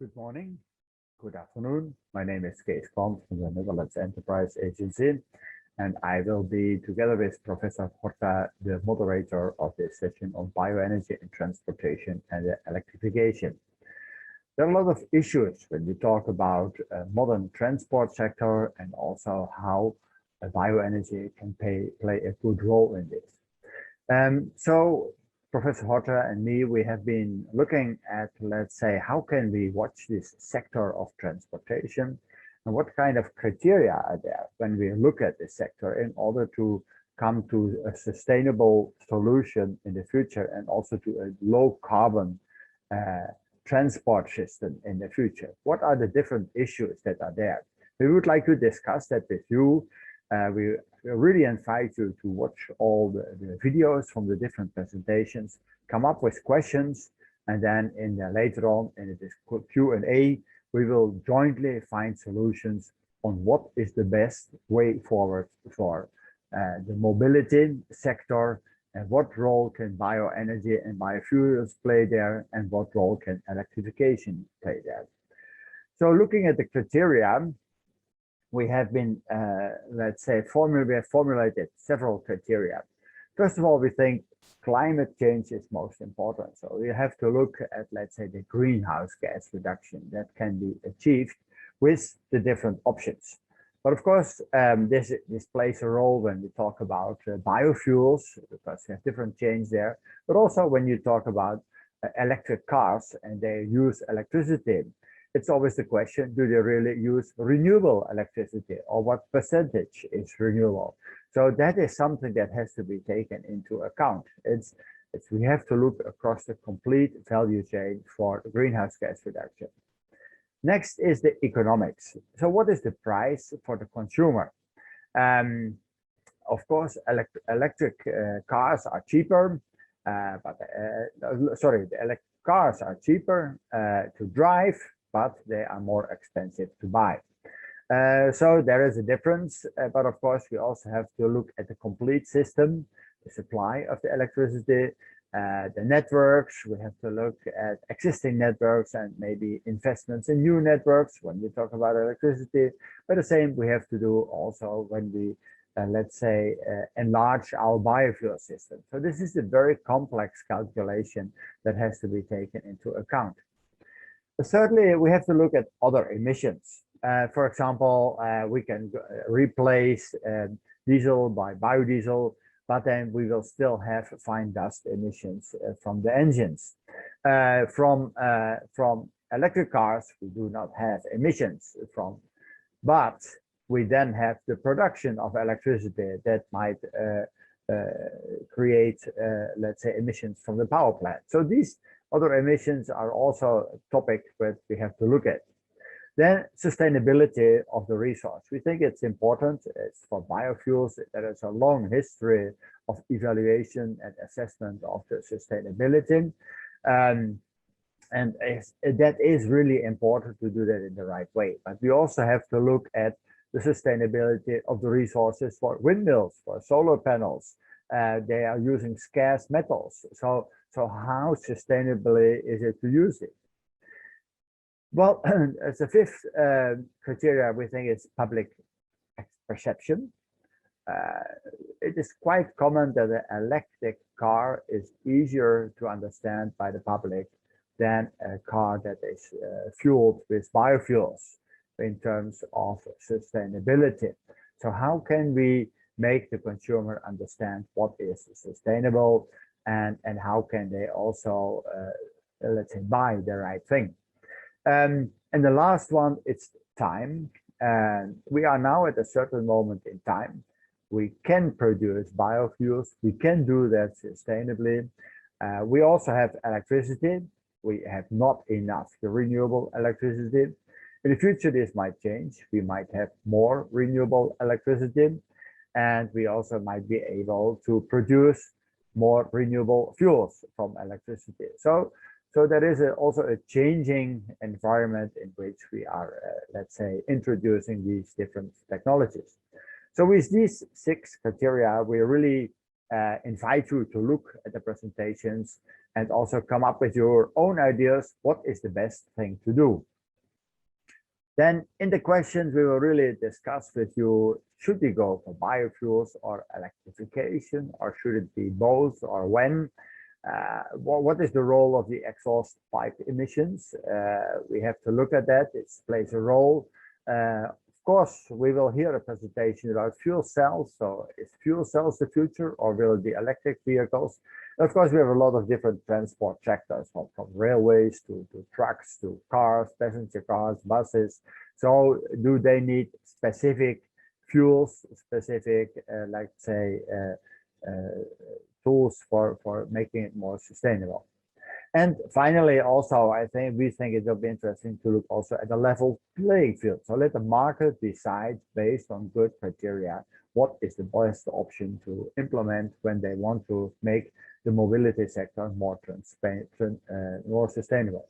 Good morning, good afternoon. My name is Kees Kwant from the Netherlands Enterprise Agency, and I will be, together with Professor Horta, the moderator of this session on bioenergy and transportation and electrification. There are a lot of issues when we talk about modern transport sector and also how bioenergy can play a good role in this. So Professor Horta and me, we have been looking at, let's say, how can we watch this sector of transportation and what kind of criteria are there when we look at this sector in order to come to a sustainable solution in the future and also to a low carbon transport system in the future. What are the different issues that are there? We would like to discuss that with you. We really invite you to watch all the videos from the different presentations, come up with questions, and then later on in this Q&A, we will jointly find solutions on what is the best way forward for the mobility sector and what role can bioenergy and biofuels play there and what role can electrification play there. So looking at the criteria, we have been, let's say, we have formulated several criteria. First of all, we think climate change is most important. So we have to look at, let's say, the greenhouse gas reduction that can be achieved with the different options. But of course, this plays a role when we talk about biofuels, because we have different change there. But also when you talk about electric cars and they use electricity, it's always the question, do they really use renewable electricity or what percentage is renewable? So that is something that has to be taken into account. We have to look across the complete value chain for greenhouse gas reduction. Next is the economics. So what is the price for the consumer? Of course, electric cars are cheaper, the electric cars are cheaper to drive, but they are more expensive to buy. So there is a difference, but of course we also have to look at the complete system, the supply of the electricity, the networks. We have to look at existing networks and maybe investments in new networks when we talk about electricity. But the same we have to do also when we, let's say, enlarge our biofuel system. So this is a very complex calculation that has to be taken into account. Certainly, we have to look at other emissions. For example, we can replace diesel by biodiesel, but then we will still have fine dust emissions from the engines. From electric cars, we do not have emissions from, but we then have the production of electricity that might create, let's say, emissions from the power plant. So these other emissions are also a topic that we have to look at. Then sustainability of the resource. We think it's important. It's for biofuels. There is a long history of evaluation and assessment of the sustainability. And that is really important to do that in the right way. But we also have to look at the sustainability of the resources for windmills, for solar panels. They are using scarce metals. So how sustainably is it to use it? Well, as a fifth criteria, we think it's public perception. It is quite common that an electric car is easier to understand by the public than a car that is fueled with biofuels in terms of sustainability. So how can we make the consumer understand what is sustainable and how can they also, let's say, buy the right thing? And the last one, it's time. And we are now at a certain moment in time. We can produce biofuels. We can do that sustainably. We also have electricity. We have not enough renewable electricity. In the future, this might change. We might have more renewable electricity. And we also might be able to produce more renewable fuels from electricity. So there is also a changing environment in which we are, let's say, introducing these different technologies. So with these 6 criteria, we really invite you to look at the presentations and also come up with your own ideas. What is the best thing to do? Then in the questions, we will really discuss with you, should we go for biofuels or electrification, or should it be both, or when? What is the role of the exhaust pipe emissions? We have to look at that. It plays a role. Of course, we will hear a presentation about fuel cells. So is fuel cells the future, or will it be electric vehicles? Of course, we have a lot of different transport sectors, from railways to trucks to cars, passenger cars, buses. So do they need specific fuels, specific, let's say, tools for making it more sustainable? And finally, also, we think it will be interesting to look also at the level playing field. So let the market decide based on good criteria what is the best option to implement when they want to make the mobility sector more more sustainable.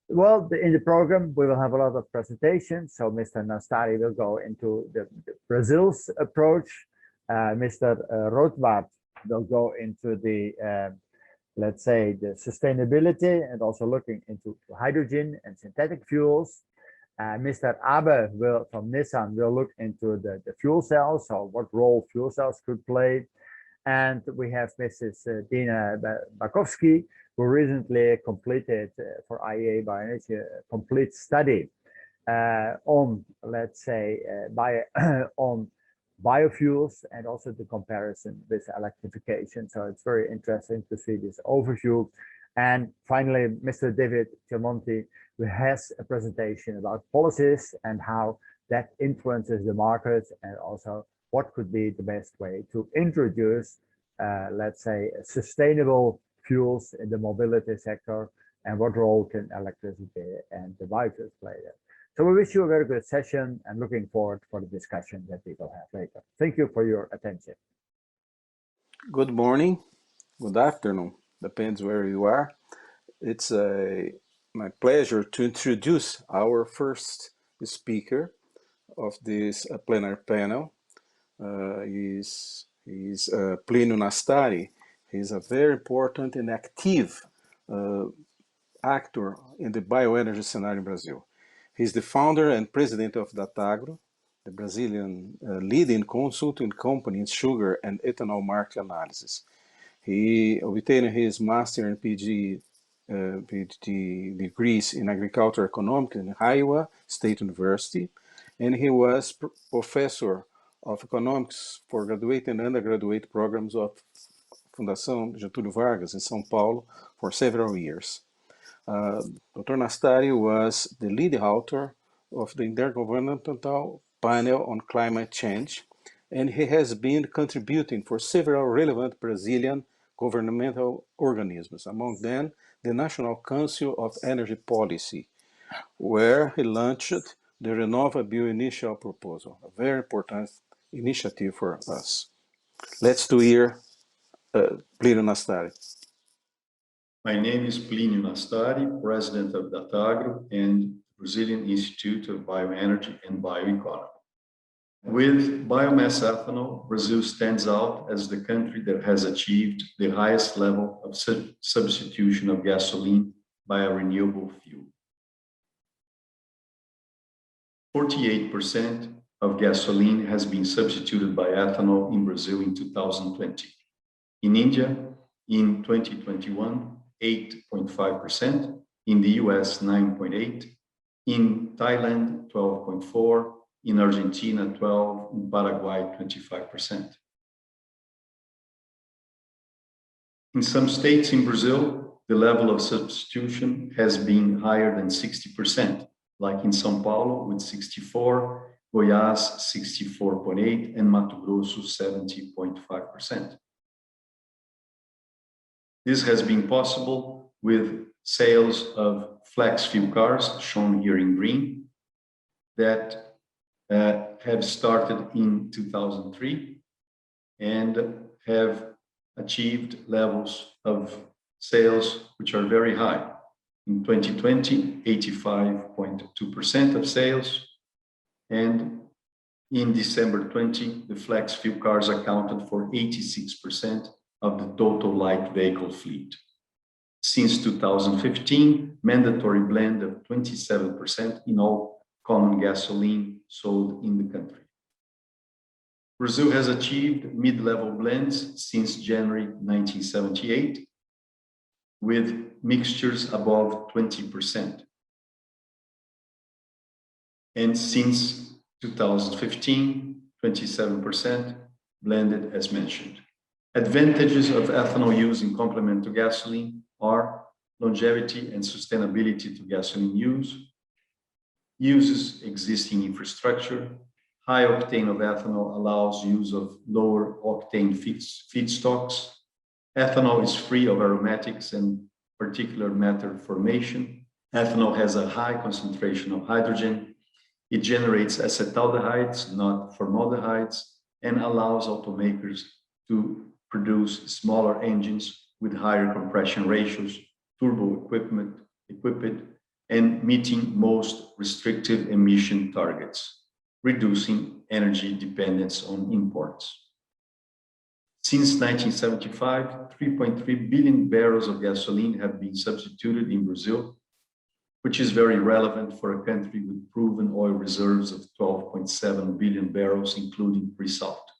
Well, in the program, we will have a lot of presentations. So Mr. Nastari will go into the Brazil's approach. Mr. Rothbart will go into the let's say, the sustainability and also looking into hydrogen and synthetic fuels. Mr. Abe from Nissan will look into the fuel cells, so what role fuel cells could play. And we have Mrs. Dina Bacovsky, who recently completed for IEA Bioenergy a complete study on, let's say, on biofuels and also the comparison with electrification. So it's very interesting to see this overview. And finally, Mr. David Chiaramonti, who has a presentation about policies and how that influences the market, and also what could be the best way to introduce, let's say, sustainable fuels in the mobility sector, and what role can electricity and the biofuels play there. So we wish you a very good session and looking forward for the discussion that we will have later. Thank you for your attention. Good morning, good afternoon, depends where you are. It's my pleasure to introduce our first speaker of this plenary panel. He's Plinio Nastari. He's a very important and active actor in the bioenergy scenario in Brazil. He's the founder and president of DATAGRO, the Brazilian leading consulting company in sugar and ethanol market analysis. He obtained his master and PhD degrees in agricultural economics in Iowa State University, and he was professor of economics for graduate and undergraduate programs of Fundação Getúlio Vargas in São Paulo for several years. Dr. Nastari was the lead author of the Intergovernmental Panel on Climate Change, and he has been contributing for several relevant Brazilian governmental organisms, among them the National Council of Energy Policy, where he launched the Renova Bioinitial proposal, a very important initiative for us. Let's hear Plinio Nastari. My name is Plinio Nastari, president of DATAGRO and Brazilian Institute of Bioenergy and Bioeconomy. With biomass ethanol, Brazil stands out as the country that has achieved the highest level of substitution of gasoline by a renewable fuel. 48% of gasoline has been substituted by ethanol in Brazil in 2020. In India, in 2021, 8.5%, in the US, 9.8%, in Thailand, 12.4%, in Argentina, 12%, in Paraguay, 25%. In some states in Brazil, the level of substitution has been higher than 60%, like in São Paulo with 64%, Goiás 64.8%, and Mato Grosso 70.5%. This has been possible with sales of flex fuel cars, shown here in green, that have started in 2003 and have achieved levels of sales which are very high. In 2020, 85.2% of sales, and in December 20, the flex fuel cars accounted for 86% of the total light vehicle fleet. Since 2015, mandatory blend of 27% in all common gasoline sold in the country. Brazil has achieved mid-level blends since January 1978, with mixtures above 20%. And since 2015, 27% blended as mentioned. Advantages of ethanol use in complement to gasoline are longevity and sustainability to gasoline use, uses existing infrastructure, high octane of ethanol allows use of lower octane feedstocks. Ethanol is free of aromatics and particulate matter formation. Ethanol has a high concentration of hydrogen. It generates acetaldehydes, not formaldehydes, and allows automakers to produce smaller engines with higher compression ratios, turbo equipped, and meeting most restrictive emission targets, reducing energy dependence on imports. Since 1975, 3.3 billion barrels of gasoline have been substituted in Brazil, which is very relevant for a country with proven oil reserves of 12.7 billion barrels, including pre-salt.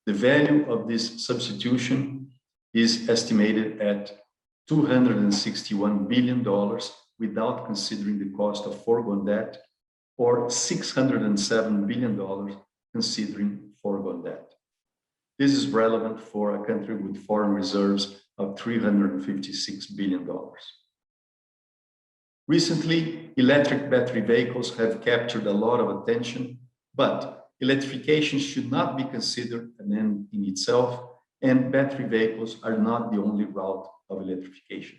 The value of this substitution is estimated at $261 billion without considering the cost of foregone debt, or $607 billion considering foregone debt. This is relevant for a country with foreign reserves of $356 billion. Recently, electric battery vehicles have captured a lot of attention, but electrification should not be considered an end in itself, and battery vehicles are not the only route of electrification.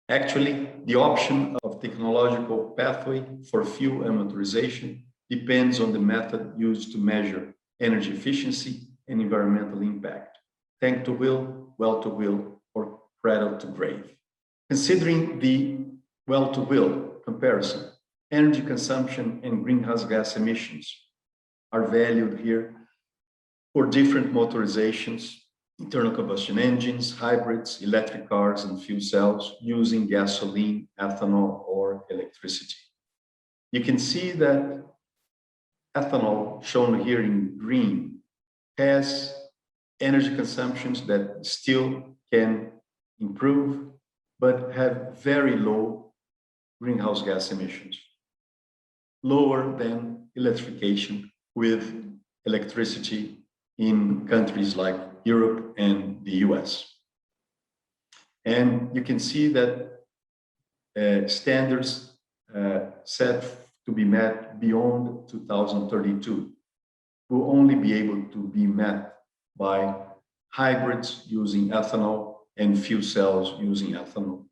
Actually, the option of technological pathway for fuel and motorization depends on the method used to measure energy efficiency and environmental impact, tank to wheel, well to wheel, or cradle to grave. Considering the well to wheel comparison, energy consumption and greenhouse gas emissions are valued here for different motorizations, internal combustion engines, hybrids, electric cars, and fuel cells using gasoline, ethanol, or electricity. You can see that ethanol, shown here in green, has energy consumptions that still can improve, but have very low greenhouse gas emissions, lower than electrification with electricity in countries like Europe and the US. And you can see that standards set to be met beyond 2032 will only be able to be met by hybrids using ethanol and fuel cells using ethanol,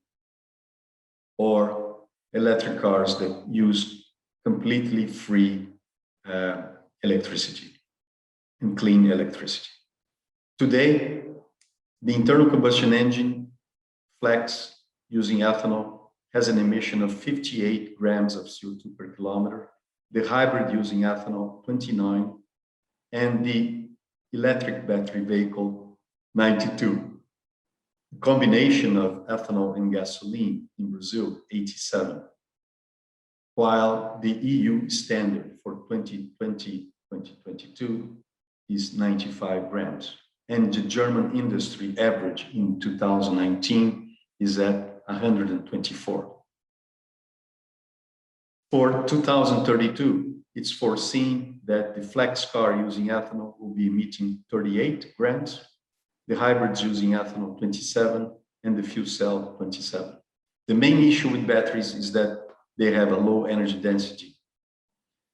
or electric cars that use completely free electricity and clean electricity. Today, the internal combustion engine flex using ethanol has an emission of 58 grams of CO2 per kilometer, the hybrid using ethanol 29, and the electric battery vehicle 92. The combination of ethanol and gasoline in Brazil 87, while the EU standard for 2020-2022 is 95 grams. And the German industry average in 2019 is at 124. For 2032, it's foreseen that the flex car using ethanol will be emitting 38 grams, the hybrids using ethanol 27, and the fuel cell 27. The main issue with batteries is that they have a low energy density.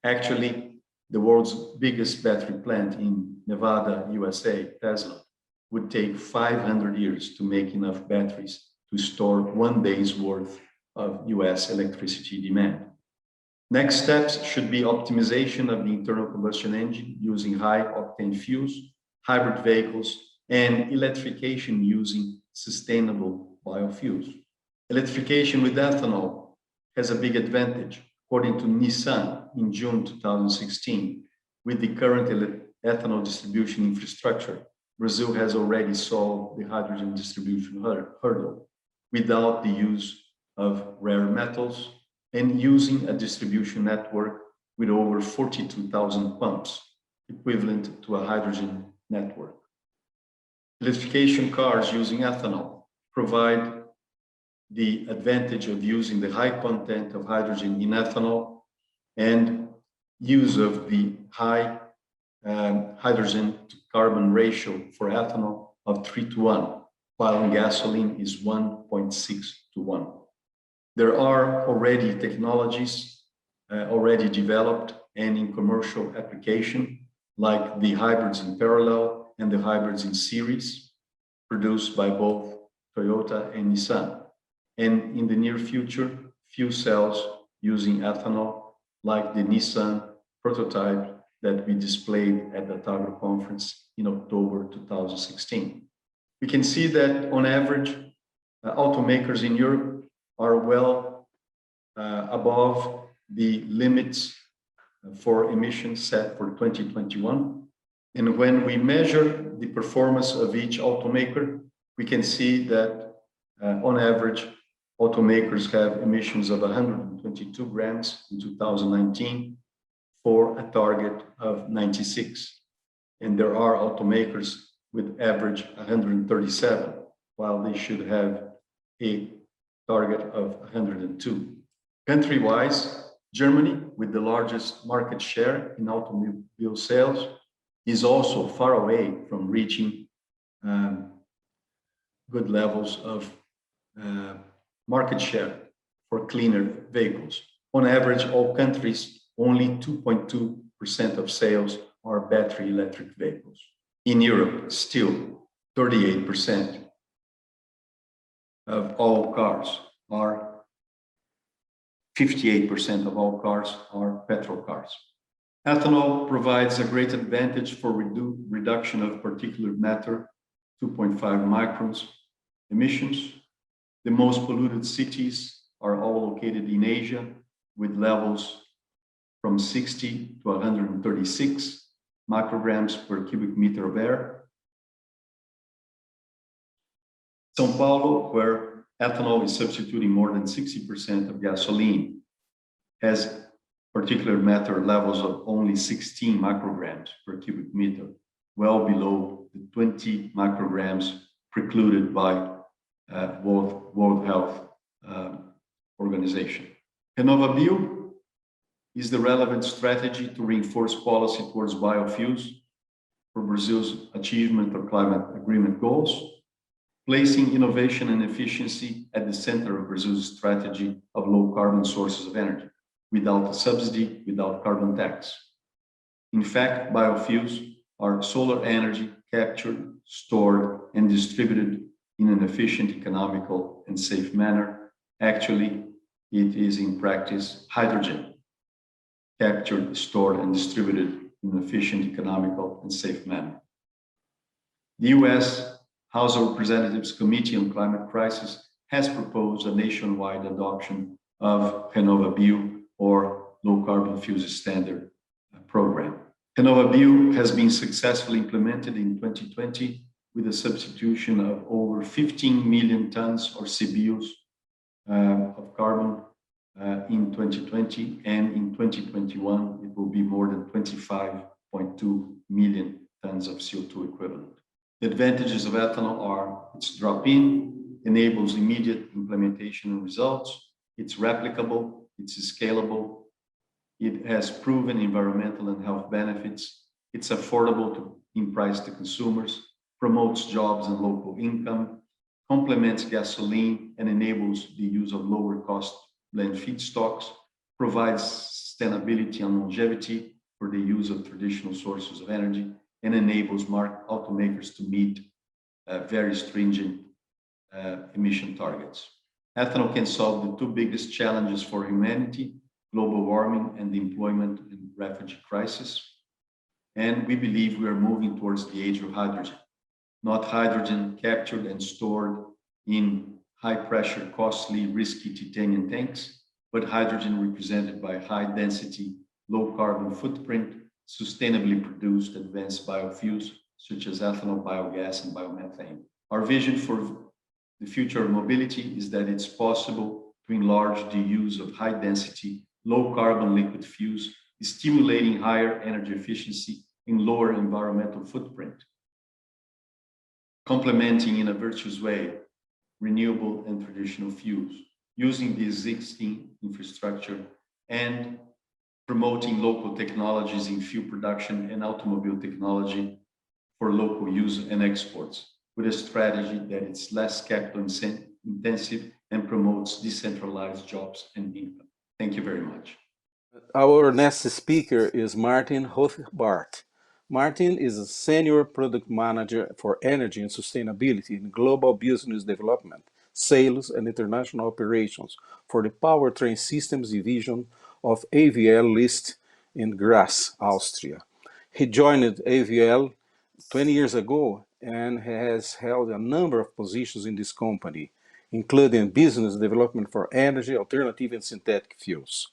Actually, the world's biggest battery plant in Nevada, USA, Tesla, would take 500 years to make enough batteries to store 1 day's worth of US electricity demand. Next steps should be optimization of the internal combustion engine using high octane fuels, hybrid vehicles, and electrification using sustainable biofuels. Electrification with ethanol has a big advantage. According to Nissan in June 2016, with the current ethanol distribution infrastructure, Brazil has already solved the hydrogen distribution hurdle without the use of rare metals and using a distribution network with over 42,000 pumps, equivalent to a hydrogen network. Electrification cars using ethanol provide the advantage of using the high content of hydrogen in ethanol and use of the high hydrogen to carbon ratio for ethanol of 3:1, while in gasoline is 1.6:1. There are already technologies already developed and in commercial application, like the hybrids in parallel and the hybrids in series, produced by both Toyota and Nissan. And in the near future, fuel cells using ethanol, like the Nissan prototype that we displayed at the DATAGRO conference in October 2016. We can see that on average, automakers in Europe are well above the limits for emissions set for 2021. And when we measure the performance of each automaker, we can see that on average, automakers have emissions of 122 grams in 2019 for a target of 96. And there are automakers with average 137, while they should have a target of 102. Country-wise, Germany, with the largest market share in automobile sales, is also far away from reaching good levels of market share for cleaner vehicles. On average, all countries, only 2.2% of sales are battery electric vehicles. In Europe, still 38% of all cars are 58% of all cars are petrol cars. Ethanol provides a great advantage for reduction of particulate matter, 2.5 microns emissions. The most polluted cities are all located in Asia, with levels from 60 to 136 micrograms per cubic meter of air. São Paulo, where ethanol is substituting more than 60% of gasoline, has particulate matter levels of only 16 micrograms per cubic meter, well below the 20 micrograms precluded by World Health Organization. RenovaBio is the relevant strategy to reinforce policy towards biofuels for Brazil's achievement of climate agreement goals, placing innovation and efficiency at the center of Brazil's strategy of low carbon sources of energy, without a subsidy, without carbon tax. In fact, biofuels are solar energy captured, stored, and distributed in an efficient, economical, and safe manner. Actually, it is in practice hydrogen captured, stored, and distributed in an efficient, economical, and safe manner. The US House of Representatives Committee on Climate Crisis has proposed a nationwide adoption of RenovaBio, or Low Carbon Fuels Standard program. RenovaBio has been successfully implemented in 2020 with a substitution of over 15 million tons or CBIOs of carbon in 2020, and in 2021 it will be more than 25.2 million tons of CO2 equivalent. The advantages of ethanol are its drop-in, enables immediate implementation and results, it's replicable, it's scalable, it has proven environmental and health benefits, it's affordable in price to consumers, promotes jobs and local income, complements gasoline and enables the use of lower cost blend feedstocks, provides sustainability and longevity for the use of traditional sources of energy, and enables automakers to meet very stringent emission targets. Ethanol can solve the two biggest challenges for humanity, global warming and the employment and refugee crisis. And we believe we are moving towards the age of hydrogen, not hydrogen captured and stored in high pressure, costly, risky titanium tanks, but hydrogen represented by high density, low carbon footprint, sustainably produced advanced biofuels such as ethanol, biogas, and biomethane. Our vision for the future of mobility is that it's possible to enlarge the use of high-density, low-carbon liquid fuels, stimulating higher energy efficiency and lower environmental footprint, complementing in a virtuous way renewable and traditional fuels, using the existing infrastructure and promoting local technologies in fuel production and automobile technology for local use and exports, with a strategy that is less capital intensive and promotes decentralized jobs and income. Thank you very much. Our next speaker is Martin Rothbart. Martin is a Senior Product Manager for Energy and Sustainability in Global Business Development, Sales and International Operations for the Powertrain Systems Division of AVL List in Graz, Austria. He joined AVL 20 years ago and has held a number of positions in this company, including business development for energy, alternative and synthetic fuels.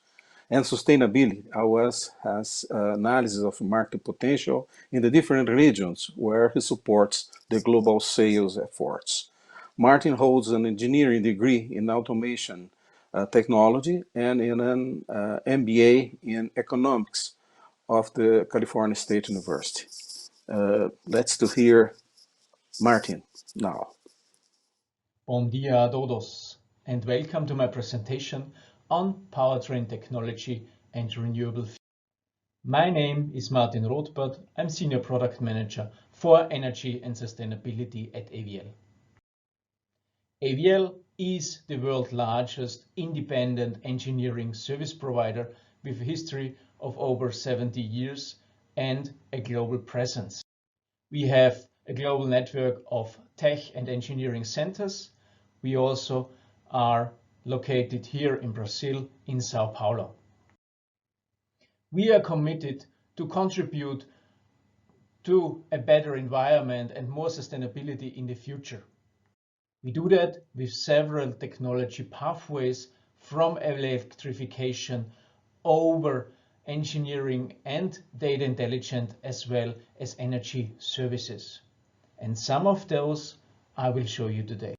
And sustainability, as has analysis of market potential in the different regions where he supports the global sales efforts. Martin holds an engineering degree in automation technology and in an MBA in economics of the California State University. Let's hear Martin now. Bom dia a todos, and welcome to my presentation on powertrain technology and renewable fuels. My name is Martin Rothbart. I'm Senior Product Manager for Energy and Sustainability at AVL. AVL is the world's largest independent engineering service provider with a history of over 70 years and a global presence. We have a global network of tech and engineering centers. We also are located here in Brazil, in Sao Paulo. We are committed to contribute to a better environment and more sustainability in the future. We do that with several technology pathways, from electrification over engineering and data intelligence, as well as energy services. And some of those I will show you today.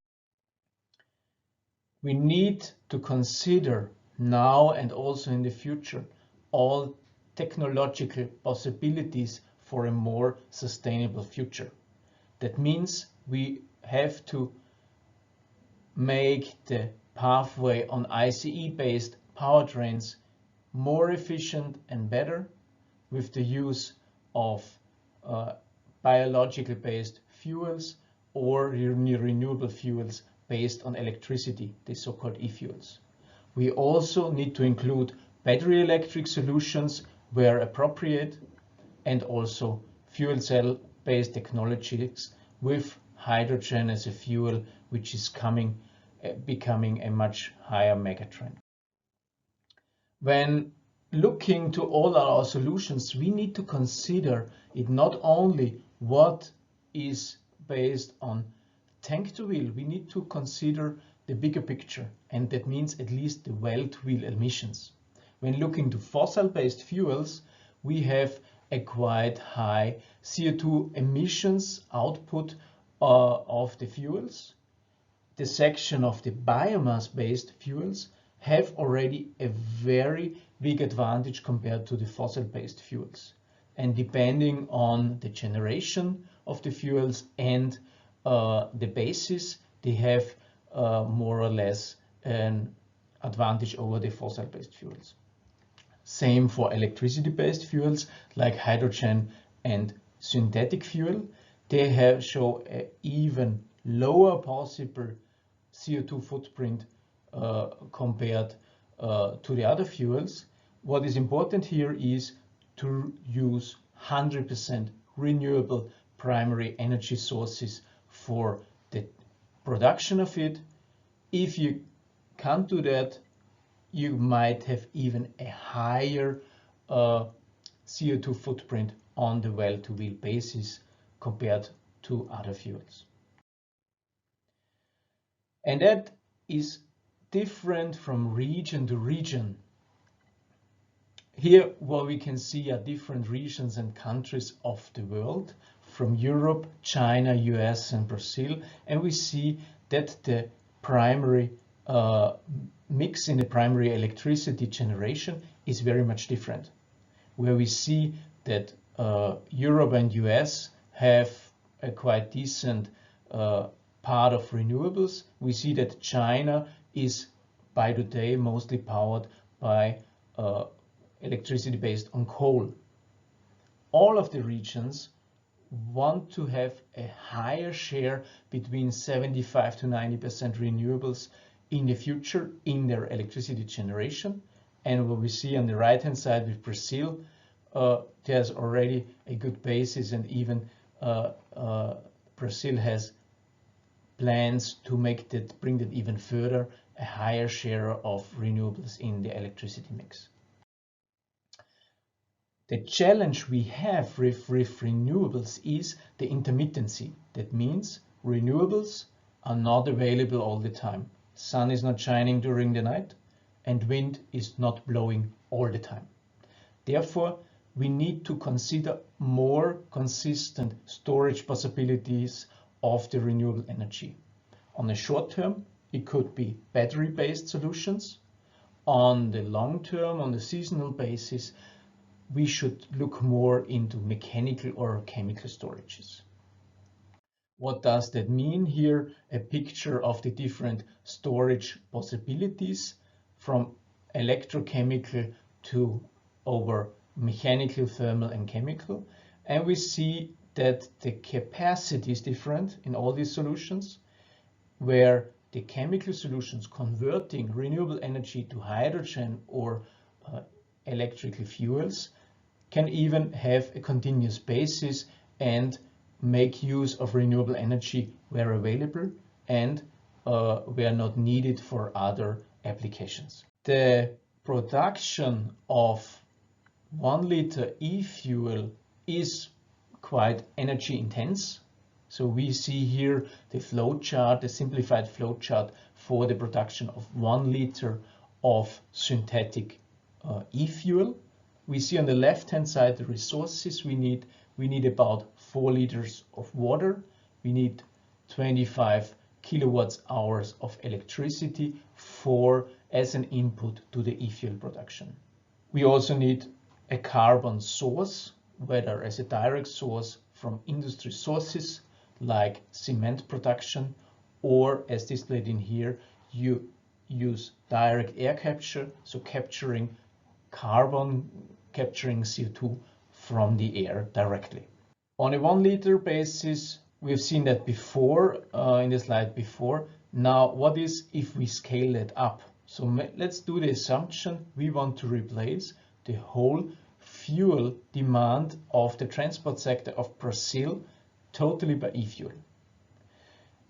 We need to consider now and also in the future all technological possibilities for a more sustainable future. That means we have to make the pathway on ICE-based powertrains more efficient and better with the use of biological-based fuels or renewable fuels based on electricity, the so-called e-fuels. We also need to include battery electric solutions where appropriate, and also fuel cell-based technologies with hydrogen as a fuel, which is becoming a much higher megatrend. When looking to all our solutions, we need to consider it not only what is based on tank to wheel, we need to consider the bigger picture, and that means at least the well-to-wheel emissions. When looking to fossil-based fuels, we have a quite high CO2 emissions output of the fuels. The section of the biomass-based fuels have already a very big advantage compared to the fossil-based fuels. And depending on the generation of the fuels and the basis, they have more or less an advantage over the fossil-based fuels. Same for electricity-based fuels like hydrogen and synthetic fuel. They show an even lower possible CO2 footprint compared to the other fuels. What is important here is to use 100% renewable primary energy sources for the production of it. If you can't do that, you might have even a higher CO2 footprint on the well-to-wheel basis compared to other fuels. And that is different from region to region. Here, what we can see are different regions and countries of the world, from Europe, China, US, and Brazil, and we see that the primary mix in the primary electricity generation is very much different, where we see that Europe and US have a quite decent part of renewables. We see that China is by today mostly powered by electricity based on coal. All of the regions want to have a higher share between 75 to 90% renewables in the future in their electricity generation. And what we see on the right hand side with Brazil, there's already a good basis, and even Brazil has plans to bring that even further, a higher share of renewables in the electricity mix. The challenge we have with renewables is the intermittency. That means renewables are not available all the time. Sun is not shining during the night and wind is not blowing all the time. Therefore, we need to consider more consistent storage possibilities of the renewable energy. On the short term, it could be battery-based solutions. On the long term, on the seasonal basis, we should look more into mechanical or chemical storages. What does that mean? Here, a picture of the different storage possibilities from electrochemical to over mechanical, thermal and chemical. And we see that the capacity is different in all these solutions, where the chemical solutions converting renewable energy to hydrogen or electrical fuels can even have a continuous basis and make use of renewable energy where available and where not needed for other applications. The production of 1 liter e-fuel is quite energy intense. So we see here the flow chart, the simplified flow chart for the production of 1 liter of synthetic e-fuel. We see on the left-hand side the resources we need. We need about 4 liters of water. We need 25 kilowatt hours of electricity as an input to the e-fuel production. We also need a carbon source, whether as a direct source from industry sources like cement production, or as displayed in here, you use direct air capture, so capturing carbon, capturing CO2 from the air directly. On a 1 liter basis, we've seen that before, in the slide before. Now, what is if we scale it up? So let's do the assumption we want to replace the whole fuel demand of the transport sector of Brazil totally by e-fuel.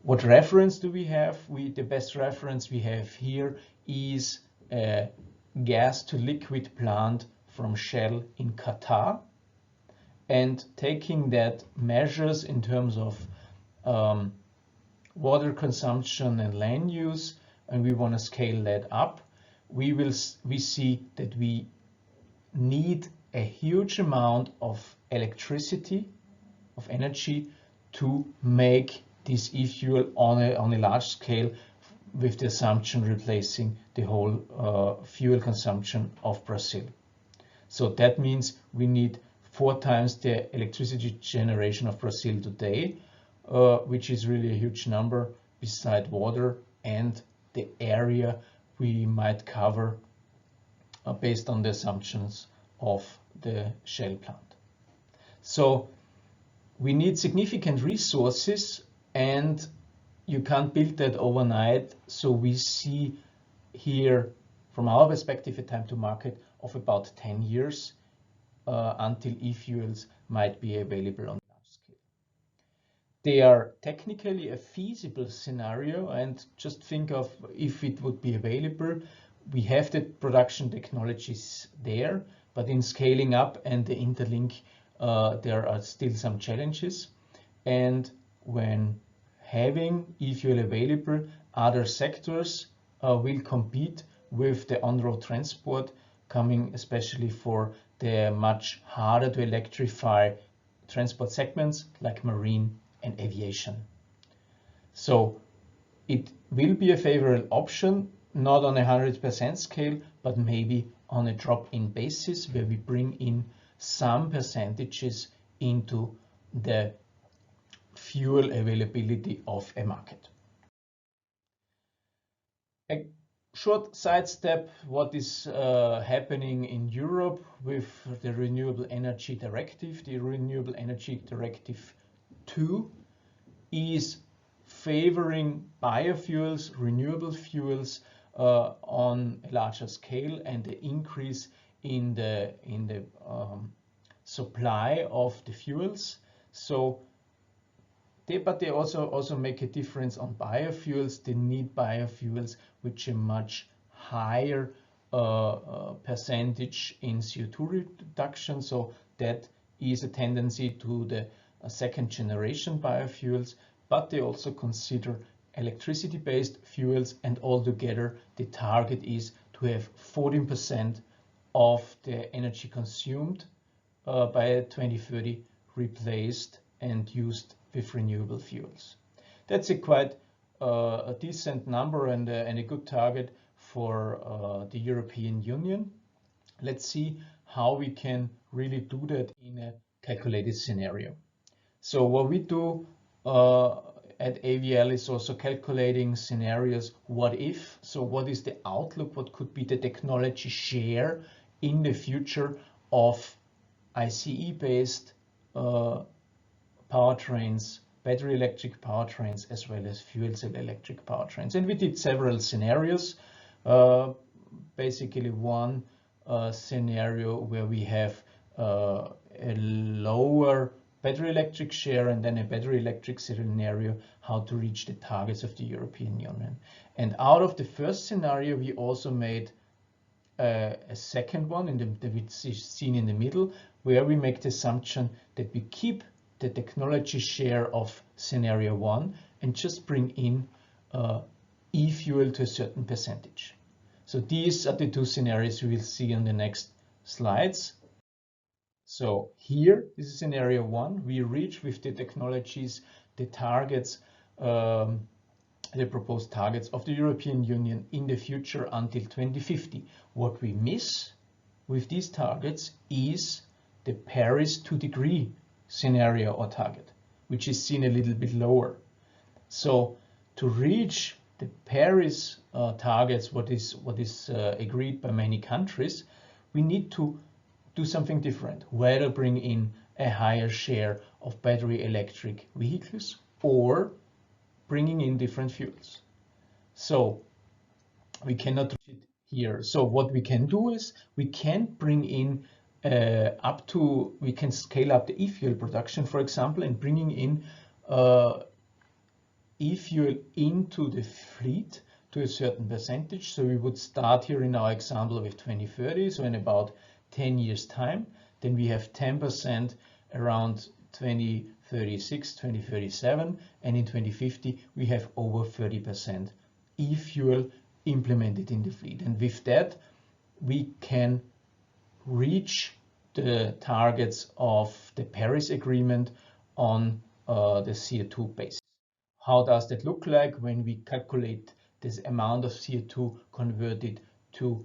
What reference do we have? The best reference we have here is a gas to liquid plant from Shell in Qatar, and taking that measures in terms of water consumption and land use, and we want to scale that up, we see that we need a huge amount of electricity, of energy, to make this e-fuel on a large scale, with the assumption replacing the whole fuel consumption of Brazil. So that means we need 4 times the electricity generation of Brazil today, which is really a huge number beside water and the area we might cover based on the assumptions of the Shell plant. So we need significant resources, and you can't build that overnight. So we see here, from our perspective, a time to market of about 10 years until e-fuels might be available on large scale. They are technically a feasible scenario, and just think of if it would be available. We have the production technologies there, but in scaling up and the interlink, there are still some challenges. And when having e-fuel available, other sectors will compete with the on-road transport, coming especially for the much harder to electrify transport segments like marine and aviation. So it will be a favorable option. not on a 100% scale, but maybe on a drop-in basis where we bring in some percentages into the fuel availability of a market. A short sidestep, what is happening in Europe with the Renewable Energy Directive. The Renewable Energy Directive 2 is favoring biofuels, renewable fuels on a larger scale, and the increase in the supply of the fuels. So but they also make a difference on biofuels. They need biofuels which a much higher percentage in CO2 reduction. So that is a tendency to the second generation biofuels, but they also consider electricity-based fuels, and altogether the target is to have 14% of the energy consumed by 2030 replaced and used with renewable fuels. That's a quite a decent number and a good target for the European Union. Let's see how we can really do that in a calculated scenario. So what we do at AVL is also calculating scenarios. What if? So what is the outlook? What could be the technology share in the future of ICE-based powertrains, battery electric powertrains, as well as fuel cell electric powertrains? And we did several scenarios. Basically one scenario where we have a lower battery electric share, and then a battery electric scenario, how to reach the targets of the European Union. And out of the first scenario, we also made a second one, that we seen in the middle, where we make the assumption that we keep the technology share of scenario 1 and just bring in e-fuel to a certain percentage. So these are the two scenarios we will see on the next slides. So here is scenario 1. We reach with the technologies the targets, the proposed targets of the European Union in the future until 2050. What we miss with these targets is the Paris 2-degree scenario or target, which is seen a little bit lower. So to reach the Paris targets, what is agreed by many countries, we need to do something different, whether bring in a higher share of battery electric vehicles or bringing in different fuels. So we cannot reach it here. So what we can do is we can bring in we can scale up the e-fuel production, for example, and bringing in e-fuel into the fleet to a certain percentage. So we would start here in our example with 2030, so in about 10 years time. Then we have 10% around 2036, 2037, and in 2050 we have over 30% e-fuel implemented in the fleet. And with that we can reach the targets of the Paris Agreement on the CO2 basis. How does that look like when we calculate this amount of CO2 converted to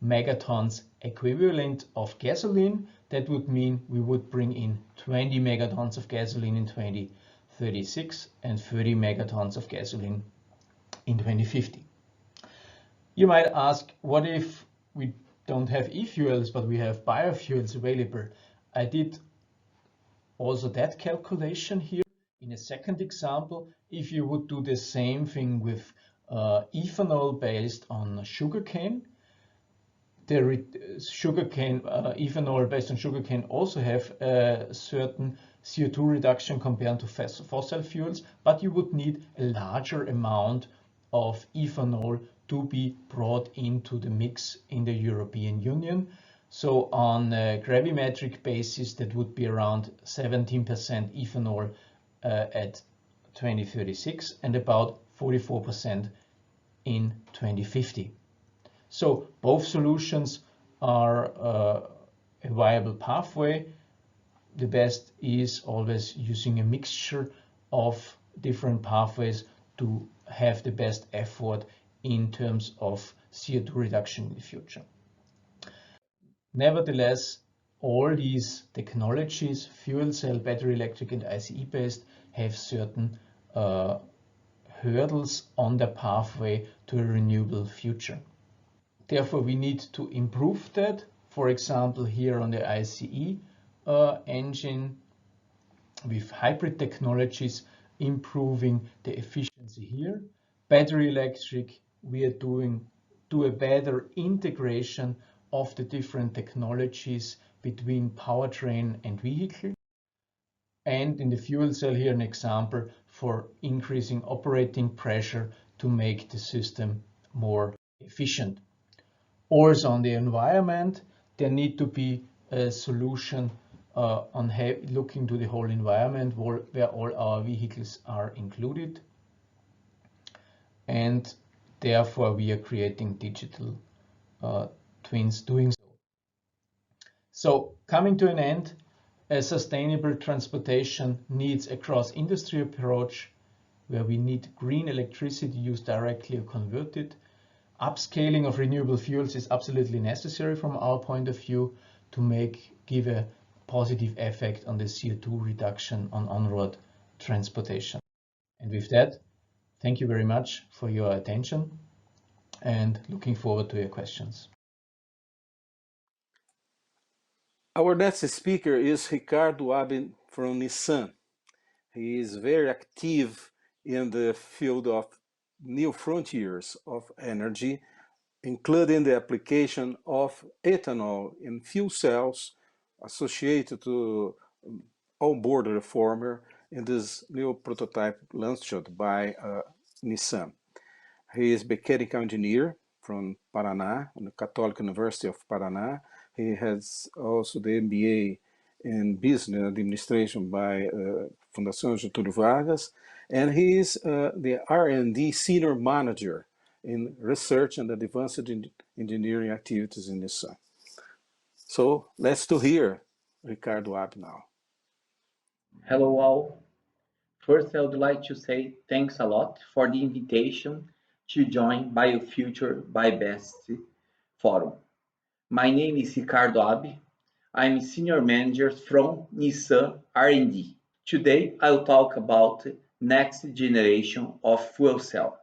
megatons equivalent of gasoline? That would mean we would bring in 20 megatons of gasoline in 2036 and 30 megatons of gasoline in 2050. You might ask, what if we don't have e-fuels, but we have biofuels available? I did also that calculation here in a second example. If you would do the same thing with ethanol based on sugarcane, the ethanol based on sugarcane also have a certain CO2 reduction compared to fossil fuels, but you would need a larger amount of ethanol to be brought into the mix in the European Union. So on a gravimetric basis, that would be around 17% ethanol at 2036 and about 44% in 2050. So both solutions are a viable pathway. The best is always using a mixture of different pathways to have the best effort in terms of CO2 reduction in the future. Nevertheless, all these technologies, fuel cell, battery electric and ICE based, have certain hurdles on the pathway to a renewable future. Therefore, we need to improve that. For example, here on the ICE engine with hybrid technologies, improving the efficiency here. Battery electric, we are do a better integration of the different technologies between powertrain and vehicle. And in the fuel cell, here an example for increasing operating pressure to make the system more efficient. Also on the environment, there need to be a solution on looking to the whole environment where all our vehicles are included. And therefore we are creating digital twins doing so. So coming to an end, a sustainable transportation needs a cross-industry approach where we need green electricity used directly or converted. Upscaling of renewable fuels is absolutely necessary from our point of view to give a positive effect on the CO2 reduction on on-road transportation. And with that, thank you very much for your attention and looking forward to your questions. Our next speaker is Ricardo from Nissan. He is very active in the field of new frontiers of energy, including the application of ethanol in fuel cells associated to onboard reformer in this new prototype launched by Nissan. He is mechanical engineer from Paraná, the Catholic University of Paraná. He has also the MBA in Business Administration by Fundação Getúlio Vargas, and he is the R&D Senior Manager in Research and Advanced Engineering Activities in Nissan. So let's hear Ricardo now. Hello all. First, I would like to say thanks a lot for the invitation to join BioFuture BBEST Forum. My name is Ricardo. I'm Senior Manager from Nissan R&D. Today, I'll talk about next generation of fuel cell,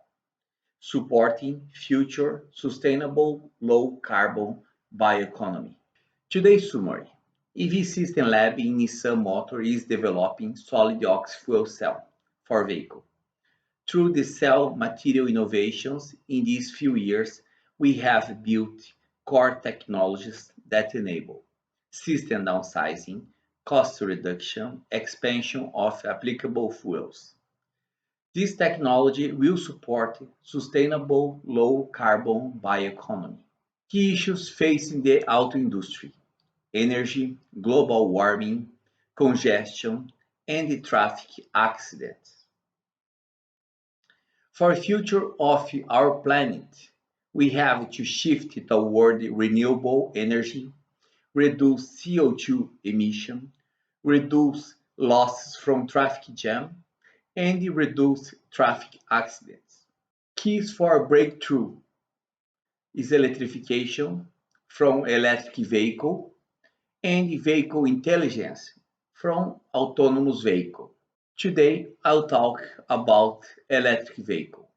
supporting future sustainable low carbon bioeconomy. Today's summary. EV System Lab in Nissan Motor is developing solid oxide fuel cell for vehicle. Through the cell material innovations in these few years, we have built core technologies that enable system downsizing, cost reduction, expansion of applicable fuels. This technology will support sustainable low carbon bioeconomy. Key issues facing the auto industry: energy, global warming, congestion, and traffic accidents. For the future of our planet, we have to shift toward renewable energy, reduce CO2 emission, reduce losses from traffic jam, and reduce traffic accidents. Keys for breakthrough is electrification from electric vehicle and vehicle intelligence from autonomous vehicle. Today, I'll talk about electric vehicle.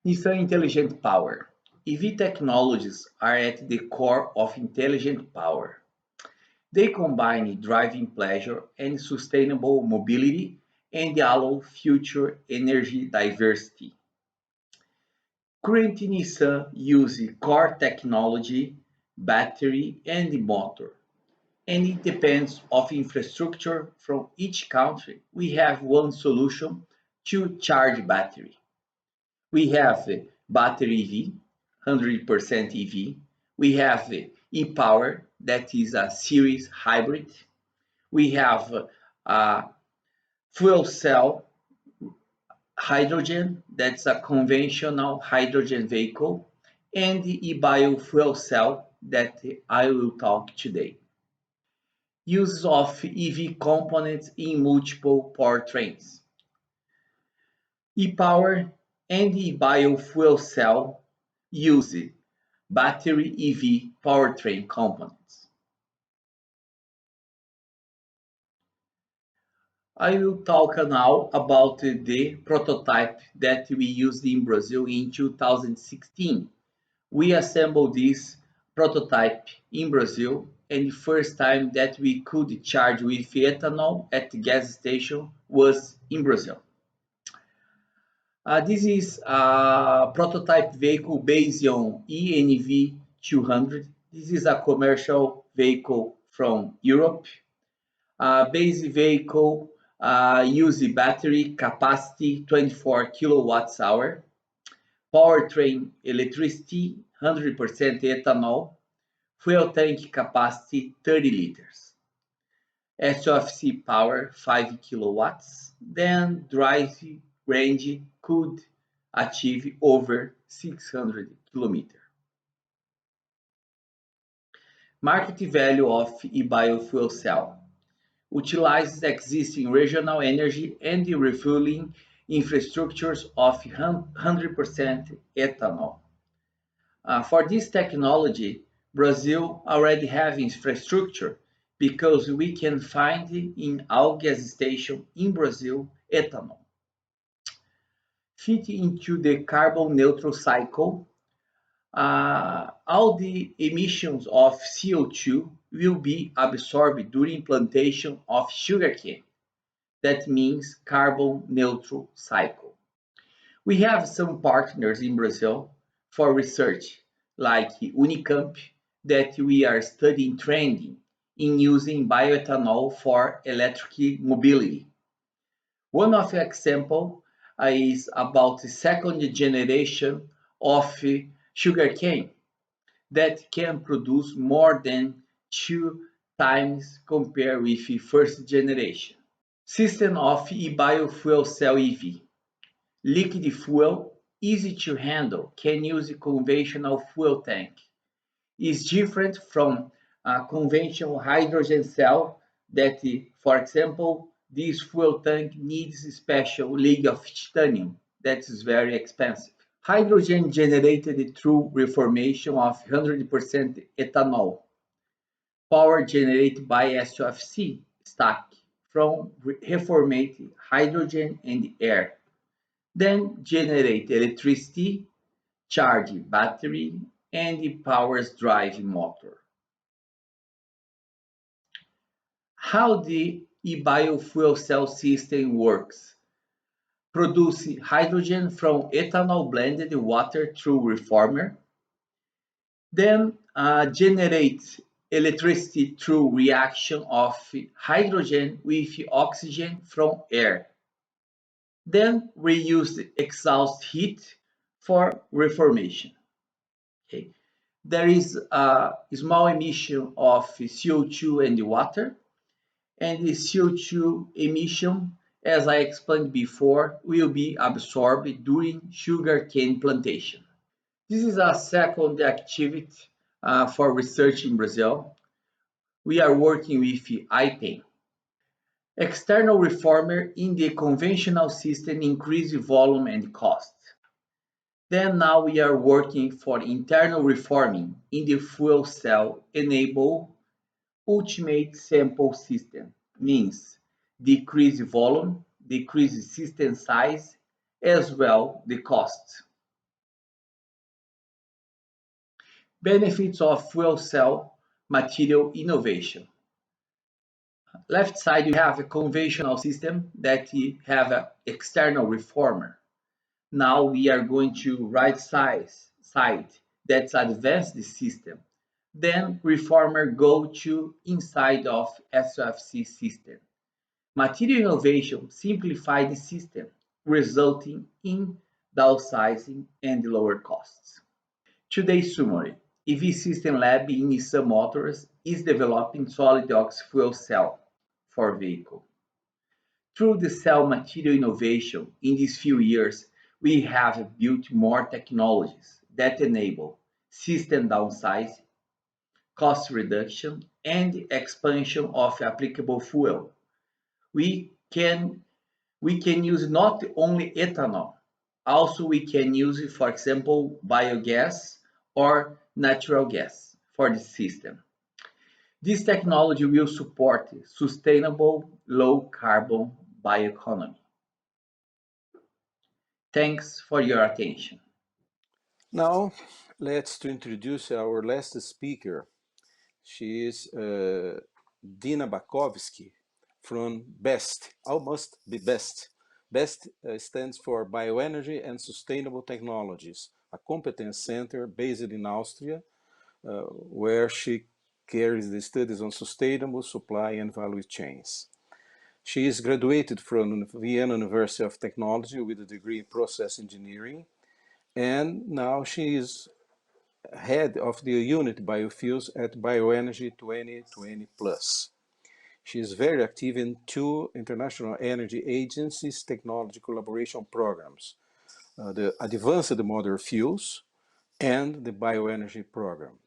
Nissan Intelligent Power. EV technologies are at the core of intelligent power. They combine driving pleasure and sustainable mobility and allow future energy diversity. Current Nissan uses core technology, battery, and motor, and it depends on infrastructure from each country. We have one solution to charge battery. We have battery EV, 100% EV. We have e-power, that is a series hybrid. We have a fuel cell hydrogen, that's a conventional hydrogen vehicle, and the e-biofuel cell that I will talk today. Use of EV components in multiple powertrains. E-power and e-biofuel cell use battery EV powertrain components. I will talk now about the prototype that we used in Brazil in 2016. We assembled this prototype in Brazil, and the first time that we could charge with ethanol at the gas station was in Brazil. This is a prototype vehicle based on ENV 200. This is a commercial vehicle from Europe. Base vehicle uses battery capacity 24 kilowatts hour, powertrain electricity 100% ethanol, fuel tank capacity 30 liters, SOFC power 5 kilowatts, then drive range could achieve over 600 kilometers. Market value of e-biofuel cell utilizes existing regional energy and the refueling infrastructures of 100% ethanol. For this technology, Brazil already has infrastructure because we can find in all gas stations in Brazil ethanol. Fit into the carbon neutral cycle, all the emissions of CO2 will be absorbed during plantation of sugarcane. That means carbon neutral cycle. We have some partners in Brazil for research, like Unicamp, that we are studying trending in using bioethanol for electric mobility. One of the examples is about the second generation of sugarcane that can produce more than 2 times compared with the first generation. System of e-biofuel cell EV. Liquid fuel, easy to handle, can use a conventional fuel tank. Is different from a conventional hydrogen cell that, for example, this fuel tank needs a special layer of titanium that is very expensive. Hydrogen generated through reformation of 100% ethanol. Power generated by SOFC stack from reformed hydrogen and air. Then generate electricity, charge battery, and powers drive motor. How the e-biofuel cell system works? Produce hydrogen from ethanol blended water through reformer, then generate electricity through reaction of hydrogen with oxygen from air. Then reuse the exhaust heat for reformation. Okay. There is a small emission of CO2 and water, and the CO2 emission, as I explained before, will be absorbed during sugarcane plantation. This is a second activity for research in Brazil. We are working with IPEN. External reformer in the conventional system increase volume and cost. Then now we are working for internal reforming in the fuel cell enable ultimate sample system, means decrease volume, decrease system size, as well the cost. Benefits of fuel cell material innovation. Left side, you have a conventional system that you have an external reformer. Now we are going to right side that's advanced the system. Then reformer go to inside of SOFC system. Material innovation simplify the system, resulting in downsizing and lower costs. Today's summary. EV System Lab in Nissan Motors is developing solid oxide fuel cell for vehicle. Through the cell material innovation in these few years, we have built more technologies that enable system downsizing, cost reduction, and expansion of applicable fuel. We can use not only ethanol, Also, we can use, for example, biogas or natural gas for the system. This technology will support sustainable, low-carbon bioeconomy. Thanks for your attention. Now, let's introduce our last speaker. She is Dina Bacovsky from BEST, almost be BEST. BEST stands for Bioenergy and Sustainable Technologies, a competence center based in Austria, where she carries the studies on sustainable supply and value chains. She is graduated from Vienna University of Technology with a degree in process engineering, and now she is head of the unit biofuels at Bioenergy 2020 Plus. She is very active in 2 international energy agencies technology collaboration programs, the Advanced Modern Fuels and the Bioenergy program.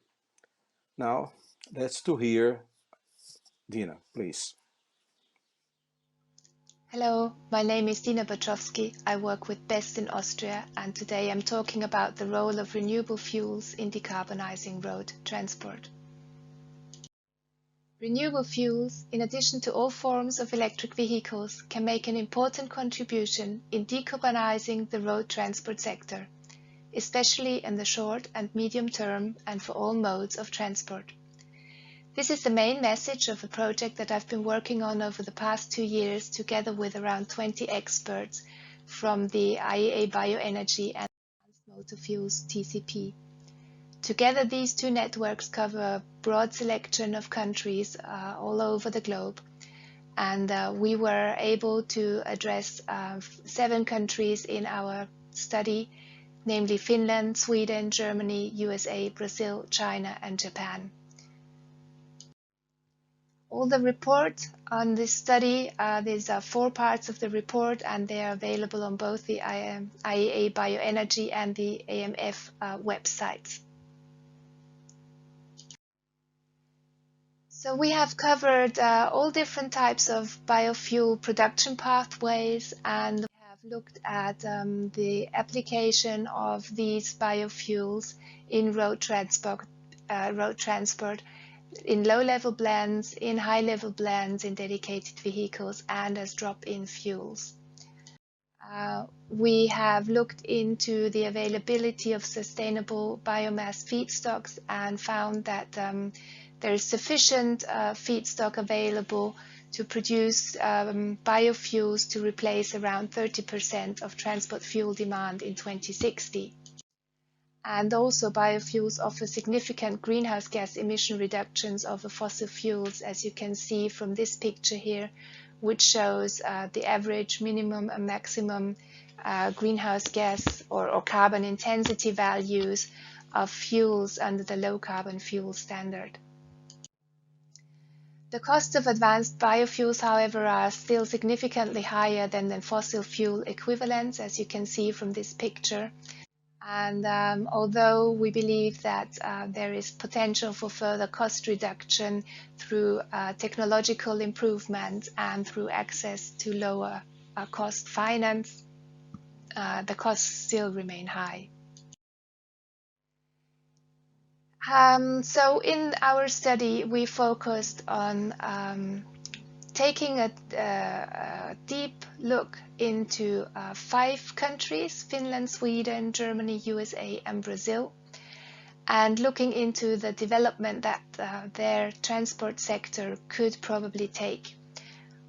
Now, let's hear Dina, please. Hello, my name is Dina Bacovsky. I work with BEST in Austria, and today I'm talking about the role of renewable fuels in decarbonizing road transport. Renewable fuels, in addition to all forms of electric vehicles, can make an important contribution in decarbonizing the road transport sector, especially in the short and medium term and for all modes of transport. This is the main message of a project that I've been working on over the past 2 years together with around 20 experts from the IEA Bioenergy and Advanced Motor Fuels TCP. Together, these 2 networks cover a broad selection of countries all over the globe, and we were able to address 7 countries in our study, namely Finland, Sweden, Germany, USA, Brazil, China, and Japan. All the report on this study, these are 4 parts of the report, and they are available on both the IEA Bioenergy and the AMF websites. So we have covered all different types of biofuel production pathways, and we have looked at the application of these biofuels in road transport, in low-level blends, in high-level blends, in dedicated vehicles, and as drop-in fuels. We have looked into the availability of sustainable biomass feedstocks and found that there is sufficient feedstock available to produce biofuels to replace around 30% of transport fuel demand in 2060. And also biofuels offer significant greenhouse gas emission reductions over fossil fuels, as you can see from this picture here, which shows the average, minimum and maximum greenhouse gas or carbon intensity values of fuels under the low carbon fuel standard. The costs of advanced biofuels, however, are still significantly higher than fossil fuel equivalents, as you can see from this picture. And although we believe that there is potential for further cost reduction through technological improvement and through access to lower cost finance, the costs still remain high. So in our study, we focused on taking a deep look into 5 countries, Finland, Sweden, Germany, USA, and Brazil, and looking into the development that their transport sector could probably take.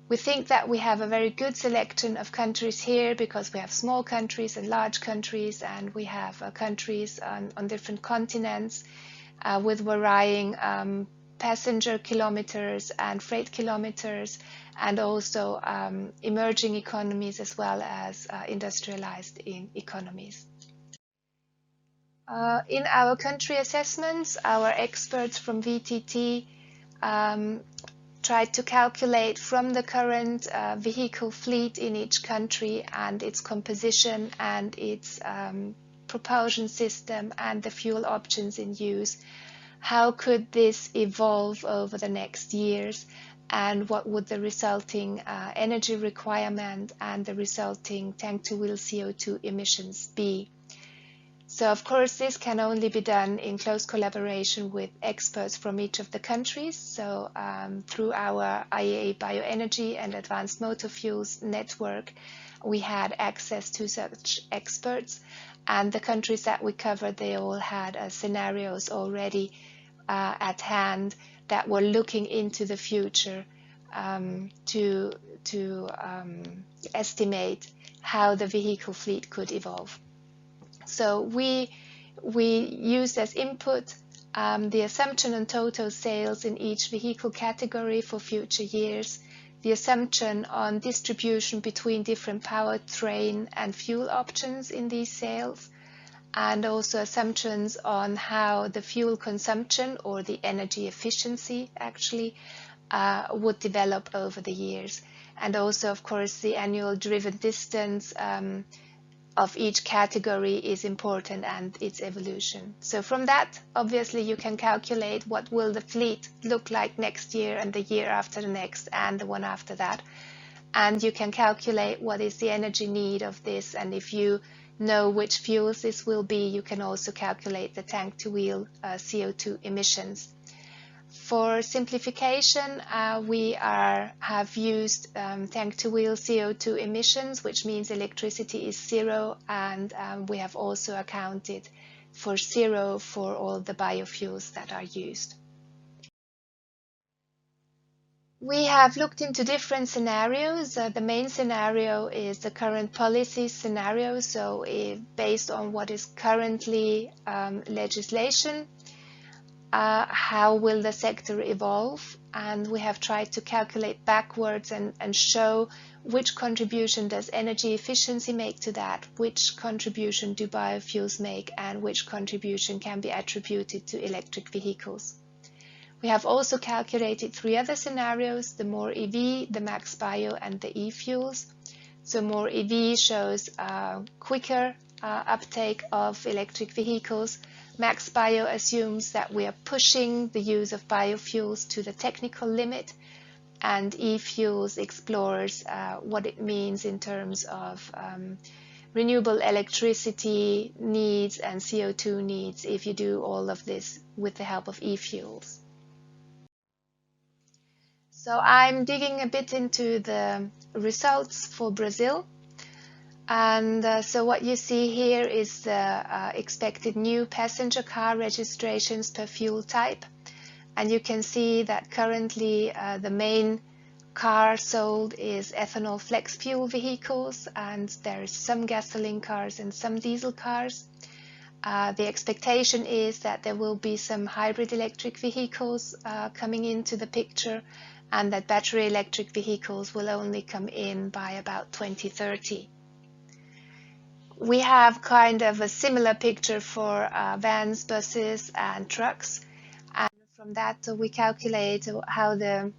We think that we have a very good selection of countries here because we have small countries and large countries, and we have countries on different continents with varying passenger kilometers and freight kilometers, and also emerging economies as well as industrialized economies. In our country assessments, our experts from VTT tried to calculate from the current vehicle fleet in each country and its composition and its propulsion system and the fuel options in use. How could this evolve over the next years, and what would the resulting energy requirement and the resulting tank-to-wheel CO2 emissions be. So of course this can only be done in close collaboration with experts from each of the countries. So through our IEA Bioenergy and Advanced Motor Fuels network, we had access to such experts, and the countries that we covered, they all had scenarios already at hand that were looking into the future to estimate how the vehicle fleet could evolve. So we used as input the assumption on total sales in each vehicle category for future years, the assumption on distribution between different powertrain and fuel options in these sales, and also assumptions on how the fuel consumption or the energy efficiency actually would develop over the years. And also, of course, the annual driven distance of each category is important, and its evolution. So from that, obviously, you can calculate what will the fleet look like next year and the year after the next and the one after that. And you can calculate what is the energy need of this, and if you know which fuels this will be, you can also calculate the tank-to-wheel CO2 emissions. For simplification, we have used tank-to-wheel CO2 emissions, which means electricity is zero, and we have also accounted for zero for all the biofuels that are used. We have looked into different scenarios. The main scenario is the current policy scenario, so based on what is currently legislation, how will the sector evolve, and we have tried to calculate backwards and show which contribution does energy efficiency make to that, which contribution do biofuels make, and which contribution can be attributed to electric vehicles. We have also calculated 3 other scenarios: the more EV, the max bio, and the e-fuels. So more EV shows quicker uptake of electric vehicles. Max Bio assumes that we are pushing the use of biofuels to the technical limit, and e-fuels explores what it means in terms of renewable electricity needs and CO2 needs if you do all of this with the help of e-fuels. So I'm digging a bit into the results for Brazil. And so what you see here is the expected new passenger car registrations per fuel type. And you can see that currently the main car sold is ethanol flex fuel vehicles, and there is some gasoline cars and some diesel cars. The expectation is that there will be some hybrid electric vehicles coming into the picture, and that battery electric vehicles will only come in by about 2030. We have kind of a similar picture for vans, buses, and trucks. And from that, we calculate how the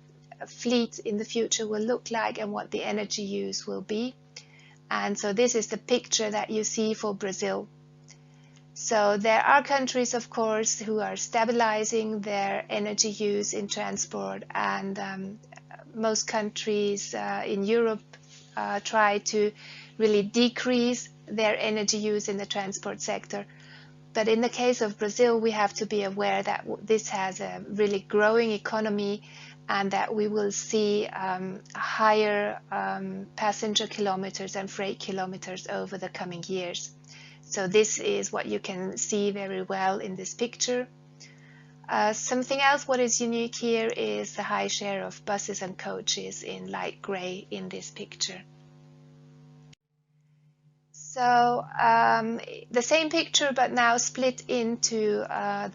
fleet in the future will look like and what the energy use will be. And so this is the picture that you see for Brazil. So there are countries, of course, who are stabilizing their energy use in transport, and most countries in Europe try to really decrease their energy use in the transport sector. But in the case of Brazil, we have to be aware that this has a really growing economy, and that we will see higher passenger kilometers and freight kilometers over the coming years. So this is what you can see very well in this picture. Something else what is unique here is the high share of buses and coaches in light gray in this picture. So the same picture, but now split into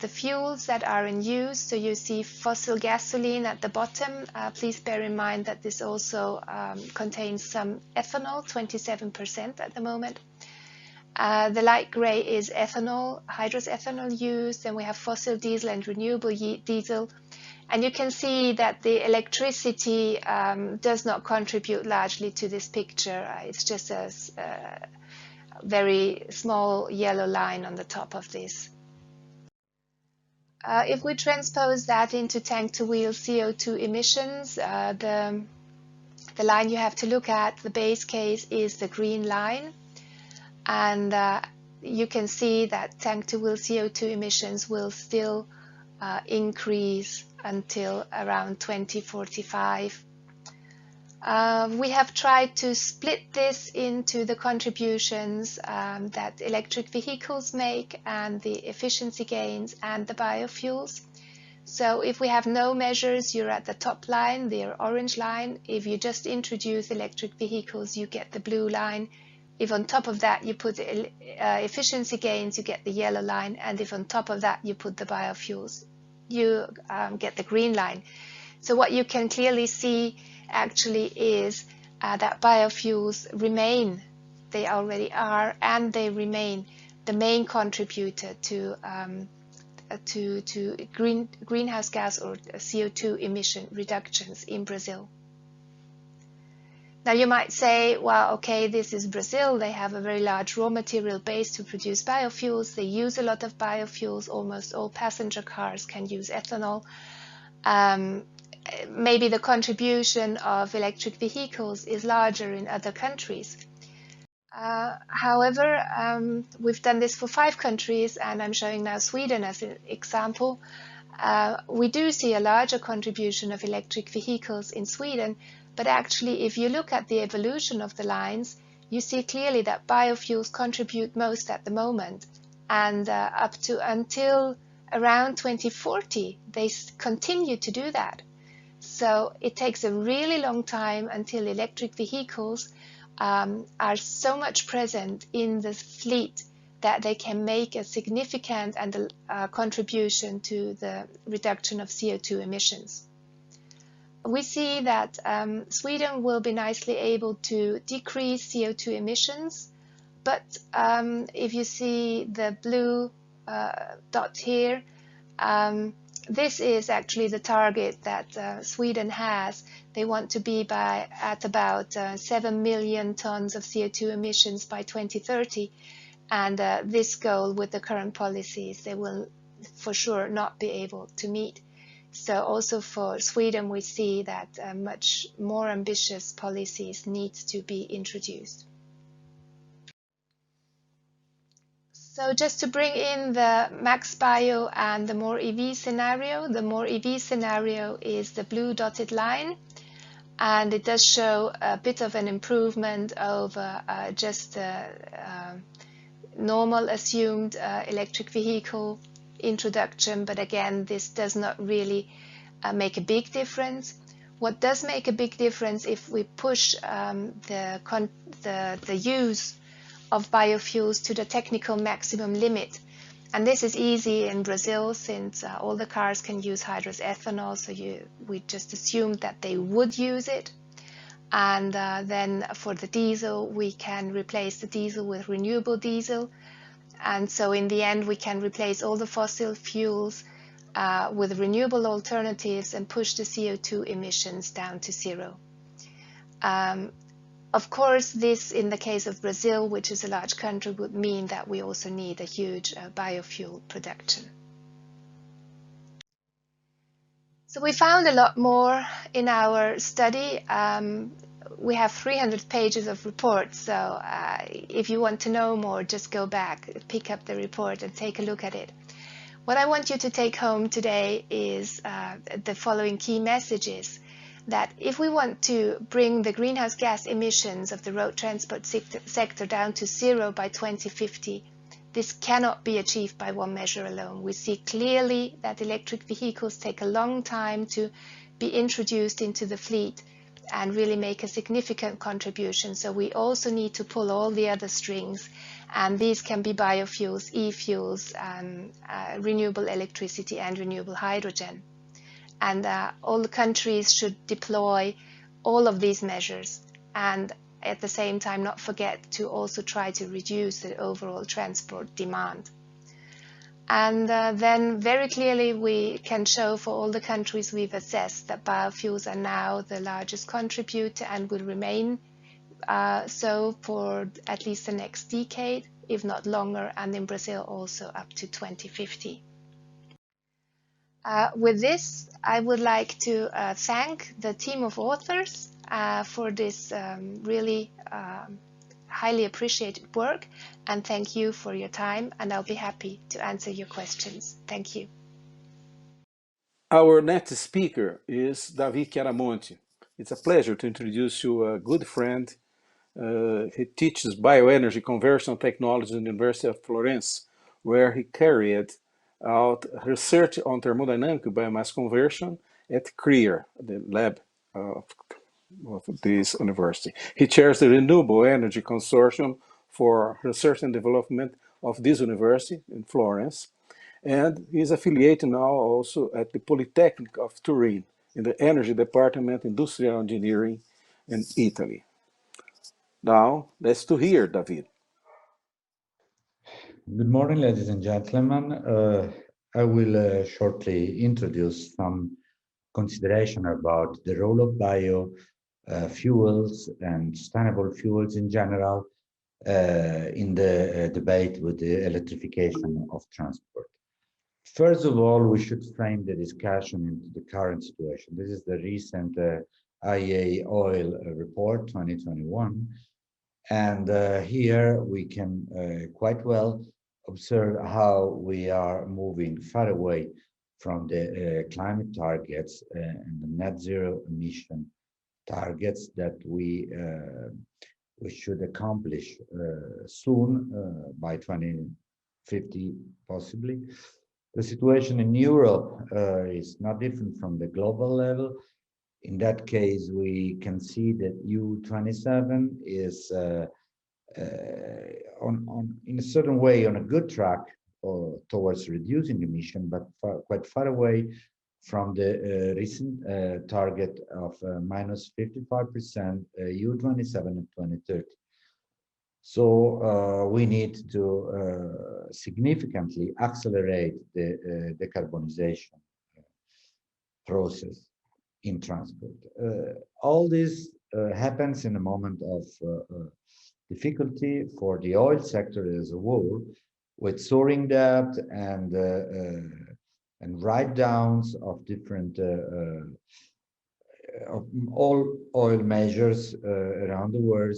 the fuels that are in use. So you see fossil gasoline at the bottom. Please bear in mind that this also contains some ethanol, 27% at the moment. The light gray is ethanol, hydrous ethanol used. Then we have fossil diesel and renewable diesel. And you can see that the electricity does not contribute largely to this picture. It's just a very small yellow line on the top of this. If we transpose that into tank-to-wheel CO2 emissions, the line you have to look at, the base case, is the green line. And you can see that tank-to-wheel CO2 emissions will still increase until around 2045. We have tried to split this into the contributions that electric vehicles make and the efficiency gains and the biofuels. So if we have no measures, you're at the top line, the orange line. If you just introduce electric vehicles, you get the blue line. If on top of that you put efficiency gains, you get the yellow line. And if on top of that you put the biofuels, you get the green line. So what you can clearly see actually is that biofuels remain, they already are, and they remain the main contributor to greenhouse gas or CO2 emission reductions in Brazil. Now you might say, well, okay, this is Brazil. They have a very large raw material base to produce biofuels. They use a lot of biofuels. Almost all passenger cars can use ethanol. Maybe the contribution of electric vehicles is larger in other countries. However, we've done this for 5 countries, and I'm showing now Sweden as an example. We do see a larger contribution of electric vehicles in Sweden, but actually if you look at the evolution of the lines, you see clearly that biofuels contribute most at the moment, and up to until around 2040 they continue to do that. So it takes a really long time until electric vehicles are so much present in the fleet that they can make a significant and contribution to the reduction of CO2 emissions. We see that Sweden will be nicely able to decrease CO2 emissions, but if you see the blue dot here, this is actually the target that Sweden has. They want to be at about 7 million tons of CO2 emissions by 2030, and this goal with the current policies they will for sure not be able to meet. So also for Sweden we see that much more ambitious policies need to be introduced. So just to bring in the max bio and the more EV scenario, the more EV scenario is the blue dotted line, and it does show a bit of an improvement over just normal assumed electric vehicle introduction, but again this does not really make a big difference. What does make a big difference if we push the use of biofuels to the technical maximum limit, and this is easy in Brazil since all the cars can use hydrous ethanol, so we just assumed that they would use it. And then for the diesel, we can replace the diesel with renewable diesel, and so in the end we can replace all the fossil fuels with renewable alternatives and push the CO2 emissions down to 0. Of course, this, in the case of Brazil, which is a large country, would mean that we also need a huge biofuel production. So we found a lot more in our study. We have 300 pages of reports, so if you want to know more, just go back, pick up the report and take a look at it. What I want you to take home today is the following key messages. That if we want to bring the greenhouse gas emissions of the road transport sector down to 0 by 2050, this cannot be achieved by one measure alone. We see clearly that electric vehicles take a long time to be introduced into the fleet and really make a significant contribution. So we also need to pull all the other strings, and these can be biofuels, e-fuels, renewable electricity and renewable hydrogen. And all the countries should deploy all of these measures, and at the same time not forget to also try to reduce the overall transport demand. And then very clearly we can show for all the countries we've assessed that biofuels are now the largest contributor and will remain so for at least the next decade, if not longer, and in Brazil also up to 2050. With this, I would like to thank the team of authors for this really highly appreciated work, and thank you for your time, and I'll be happy to answer your questions. Thank you. Our next speaker is David Chiaramonti. It's a pleasure to introduce you a good friend. He teaches bioenergy conversion technology at the University of Florence, where he carried out research on thermodynamic biomass conversion at CREER, the lab of this university. He chairs the Renewable Energy Consortium for Research and Development of this university in Florence, and he is affiliated now also at the Polytechnic of Turin in the Energy Department, Industrial Engineering in Italy. Now, let's to hear, David. Good morning, ladies and gentlemen. I will shortly introduce some consideration about the role of biofuels and sustainable fuels in general in the debate with the electrification of transport. First of all, we should frame the discussion into the current situation. This is the recent IEA oil report 2021. And here we can quite well observe how we are moving far away from the climate targets and the net zero emission targets that we should accomplish soon by 2050 possibly. The situation in Europe is not different from the global level. In that case, we can see that EU27 is in a certain way on a good track towards reducing emission, but quite far away from the recent target of minus 55% EU27 in 2030. So we need to significantly accelerate the decarbonization process in transport. All this happens in a moment of difficulty for the oil sector as a whole, with soaring debt and write-downs of different of all oil measures around the world,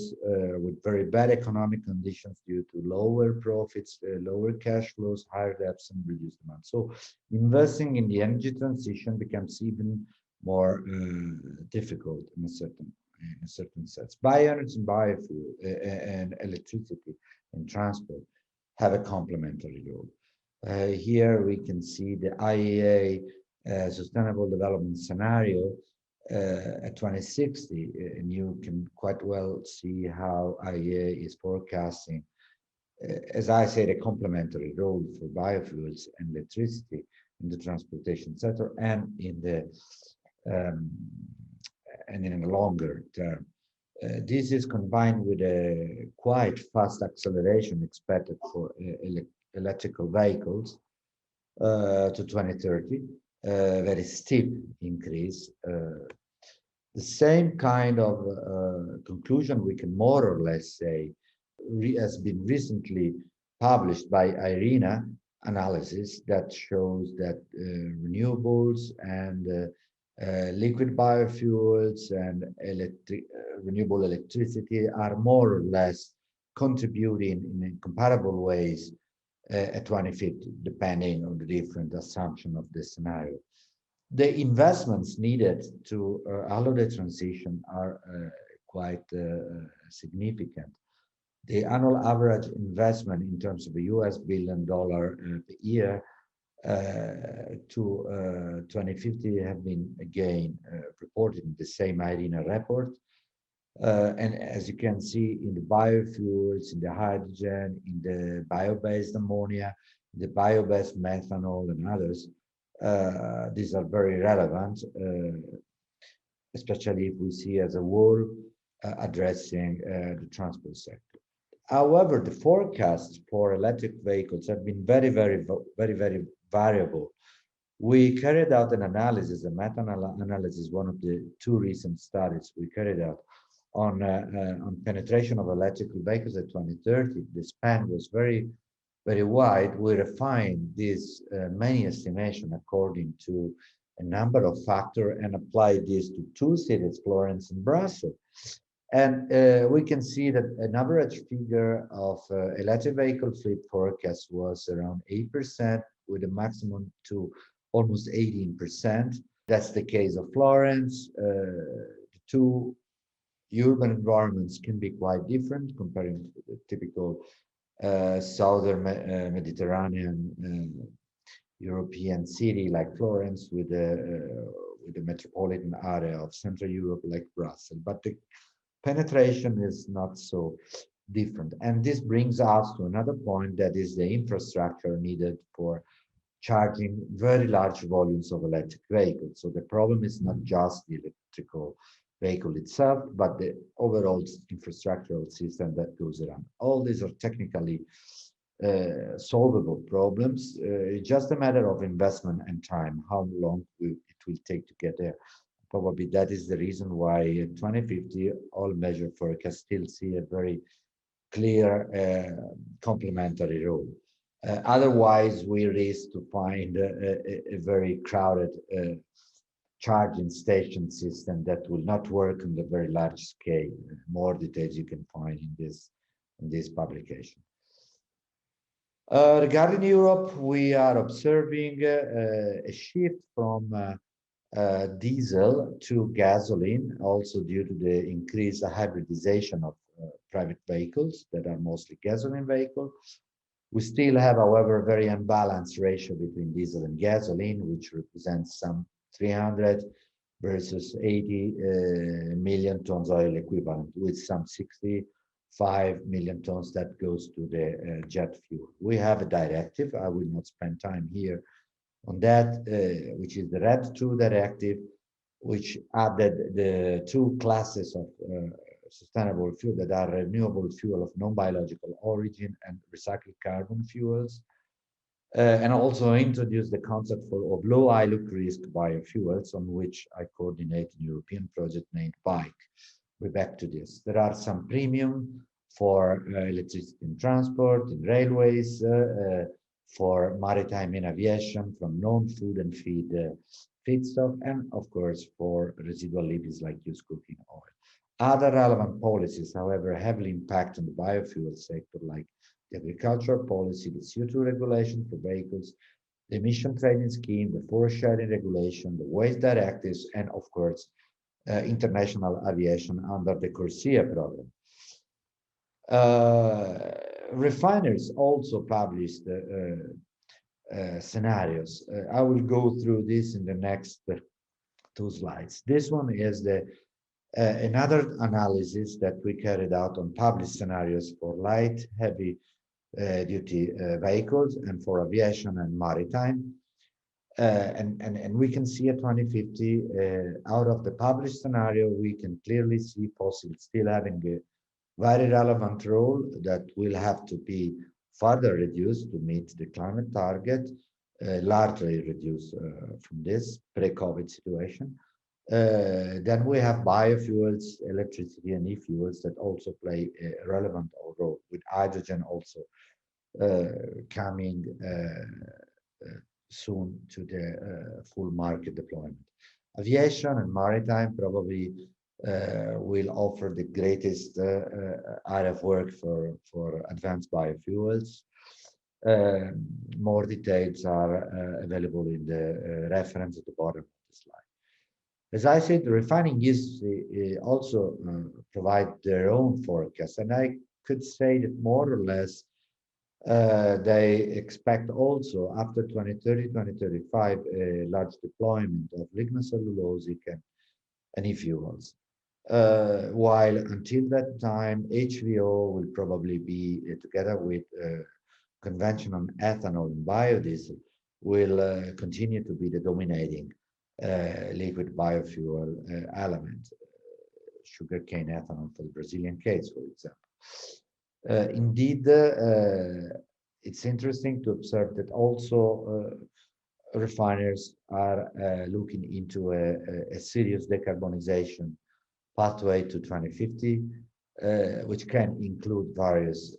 with very bad economic conditions due to lower profits, lower cash flows, higher debts, and reduced demand. So investing in the energy transition becomes even more difficult in a certain sense. Bioenergy and biofuel and electricity and transport have a complementary role. Here we can see the IEA Sustainable Development Scenario at 2060, and you can quite well see how IEA is forecasting, as I said, a complementary role for biofuels and electricity in the transportation sector and in the longer term. This is combined with a quite fast acceleration expected for electrical vehicles to 2030, very steep increase. The same kind of conclusion we can more or less say has been recently published by IRENA analysis that shows that renewables and liquid biofuels and renewable electricity are more or less contributing in comparable ways at 2050, depending on the different assumption of the scenario. The investments needed to allow the transition are quite significant. The annual average investment in terms of US $1 billion per year to 2050 have been again reported in the same IRENA report. And as you can see in the biofuels, in the hydrogen, in the bio-based ammonia, the bio-based methanol and others, these are very relevant, especially if we see as a whole addressing the transport sector. However, the forecasts for electric vehicles have been very variable. We carried out an analysis, a meta-analysis, one of the two recent studies we carried out on penetration of electrical vehicles at 2030. The span was very very wide, we refine this many estimation according to a number of factors and apply this to two cities, Florence and Brussels. And we can see that an average figure of electric vehicle fleet forecast was around 8%, with a maximum to almost 18%. That's the case of Florence. The two urban environments can be quite different comparing to the typical southern Mediterranean European city like Florence with the metropolitan area of Central Europe like Brussels. But the penetration is not so different. And this brings us to another point, that is the infrastructure needed for charging very large volumes of electric vehicles. So the problem is not just the electrical vehicle itself, but the overall infrastructural system that goes around. All these are technically solvable problems. It's just a matter of investment and time, how long it will take to get there. Probably that is the reason why in 2050, all measure forecasts still see a very clear complementary role. Otherwise, we risk to find a very crowded charging station system that will not work on the very large scale. More details you can find in this publication. Regarding Europe, we are observing a shift from diesel to gasoline, also due to the increased hybridization of private vehicles that are mostly gasoline vehicles. We still have, however, a very unbalanced ratio between diesel and gasoline, which represents some 300 versus 80 million tons oil equivalent, with some 65 million tons that goes to the jet fuel. We have a directive. I will not spend time here on that, which is the RED II directive, which added the two classes of sustainable fuel that are renewable fuel of non-biological origin and recycled carbon fuels, and also introduced the concept of low ILUC risk biofuels, on which I coordinate a European project named BIKE. We're back to this. There are some premium for electricity in transport, in railways, for maritime and aviation, from non-food and feed feedstock, and of course for residual lipids like used cooking oil. Other relevant policies, however, heavily impact on the biofuel sector, like the agricultural policy, the CO2 regulation for vehicles, the emission trading scheme, the forest sharing regulation, the waste directives, and of course, international aviation under the CORSIA program. Refiners also published scenarios. I will go through this in the next two slides. This one is another analysis that we carried out on published scenarios for light, heavy duty vehicles and for aviation and maritime. And we can see at 2050, out of the published scenario, we can clearly see fossils still having a very relevant role that will have to be further reduced to meet the climate target, largely reduced from this pre-COVID situation. Then we have biofuels, electricity, and e-fuels that also play a relevant role, with hydrogen also coming soon to the full market deployment. Aviation and maritime probably will offer the greatest area of work for advanced biofuels. More details are available in the reference at the bottom of the slide. As I said, the refining is also provide their own forecast, and I could say that more or less they expect also after 2030, 2035 a large deployment of lignocellulosic and e-fuels. While until that time, HVO will probably be, together with conventional ethanol and biodiesel, will continue to be the dominating liquid biofuel element, sugarcane ethanol for the Brazilian case, for example. Indeed, it's interesting to observe that also refiners are looking into a serious decarbonization pathway to 2050, which can include various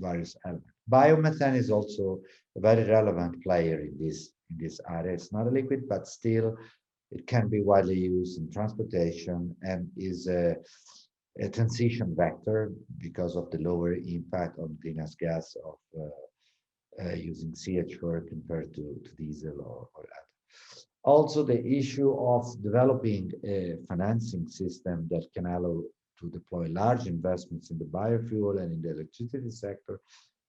elements. Biomethane is also a very relevant player in this area. It's not a liquid, but still it can be widely used in transportation and is a transition vector because of the lower impact on greenhouse gas of using CH4 compared to diesel or other. Also, the issue of developing a financing system that can allow to deploy large investments in the biofuel and in the electricity sector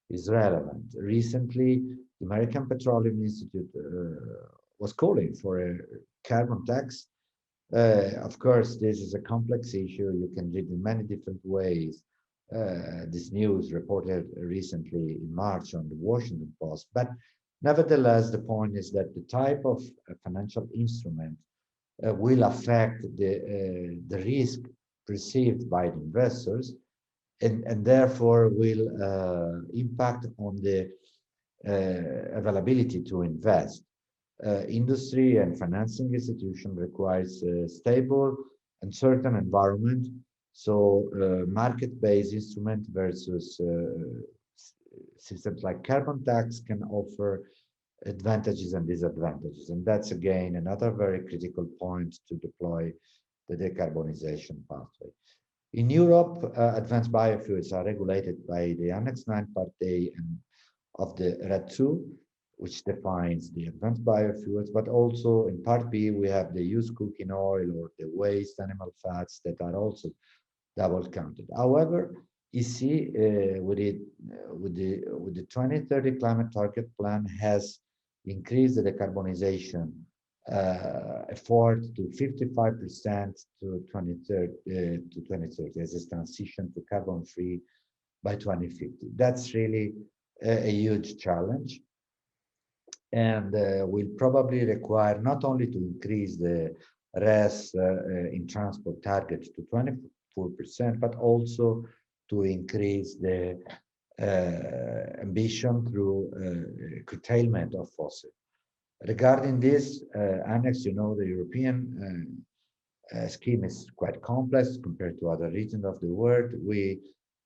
is relevant. Recently, the American Petroleum Institute was calling for a carbon tax. Of course, this is a complex issue. You can read in many different ways. This news reported recently in March on the Washington Post. But nevertheless, the point is that the type of financial instrument will affect the risk perceived by the investors and therefore will impact on the availability to invest. Industry and financing institution requires a stable and certain environment. So market-based instrument versus systems like carbon tax can offer advantages and disadvantages. And that's again another very critical point to deploy the decarbonization pathway. In Europe, advanced biofuels are regulated by the Annex 9 Part A and of the RED II, which defines the advanced biofuels, but also in Part B, we have the used cooking oil or the waste animal fats that are also double counted. However, EC with the 2030 climate target plan has increased the decarbonization effort to 55% to 2030 as a transition to carbon-free by 2050. That's really a huge challenge, and will probably require not only to increase the RES in transport target to 24%, but also to increase the ambition through curtailment of fossil. Regarding this annex, you know, the European scheme is quite complex compared to other regions of the world. We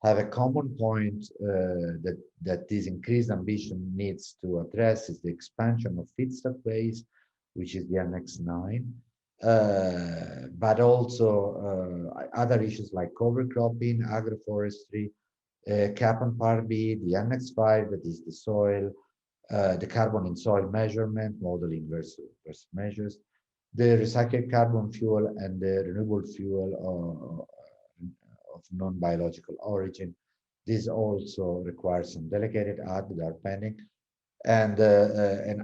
have a common point that this increased ambition needs to address is the expansion of feedstock base, which is the Annex 9, but also other issues like cover cropping, agroforestry, cap and Part B, the Annex 5, that is the soil, the carbon in soil measurement, modeling versus measures, the recycled carbon fuel and the renewable fuel of non-biological origin. This also requires some delegated acts that are pending, and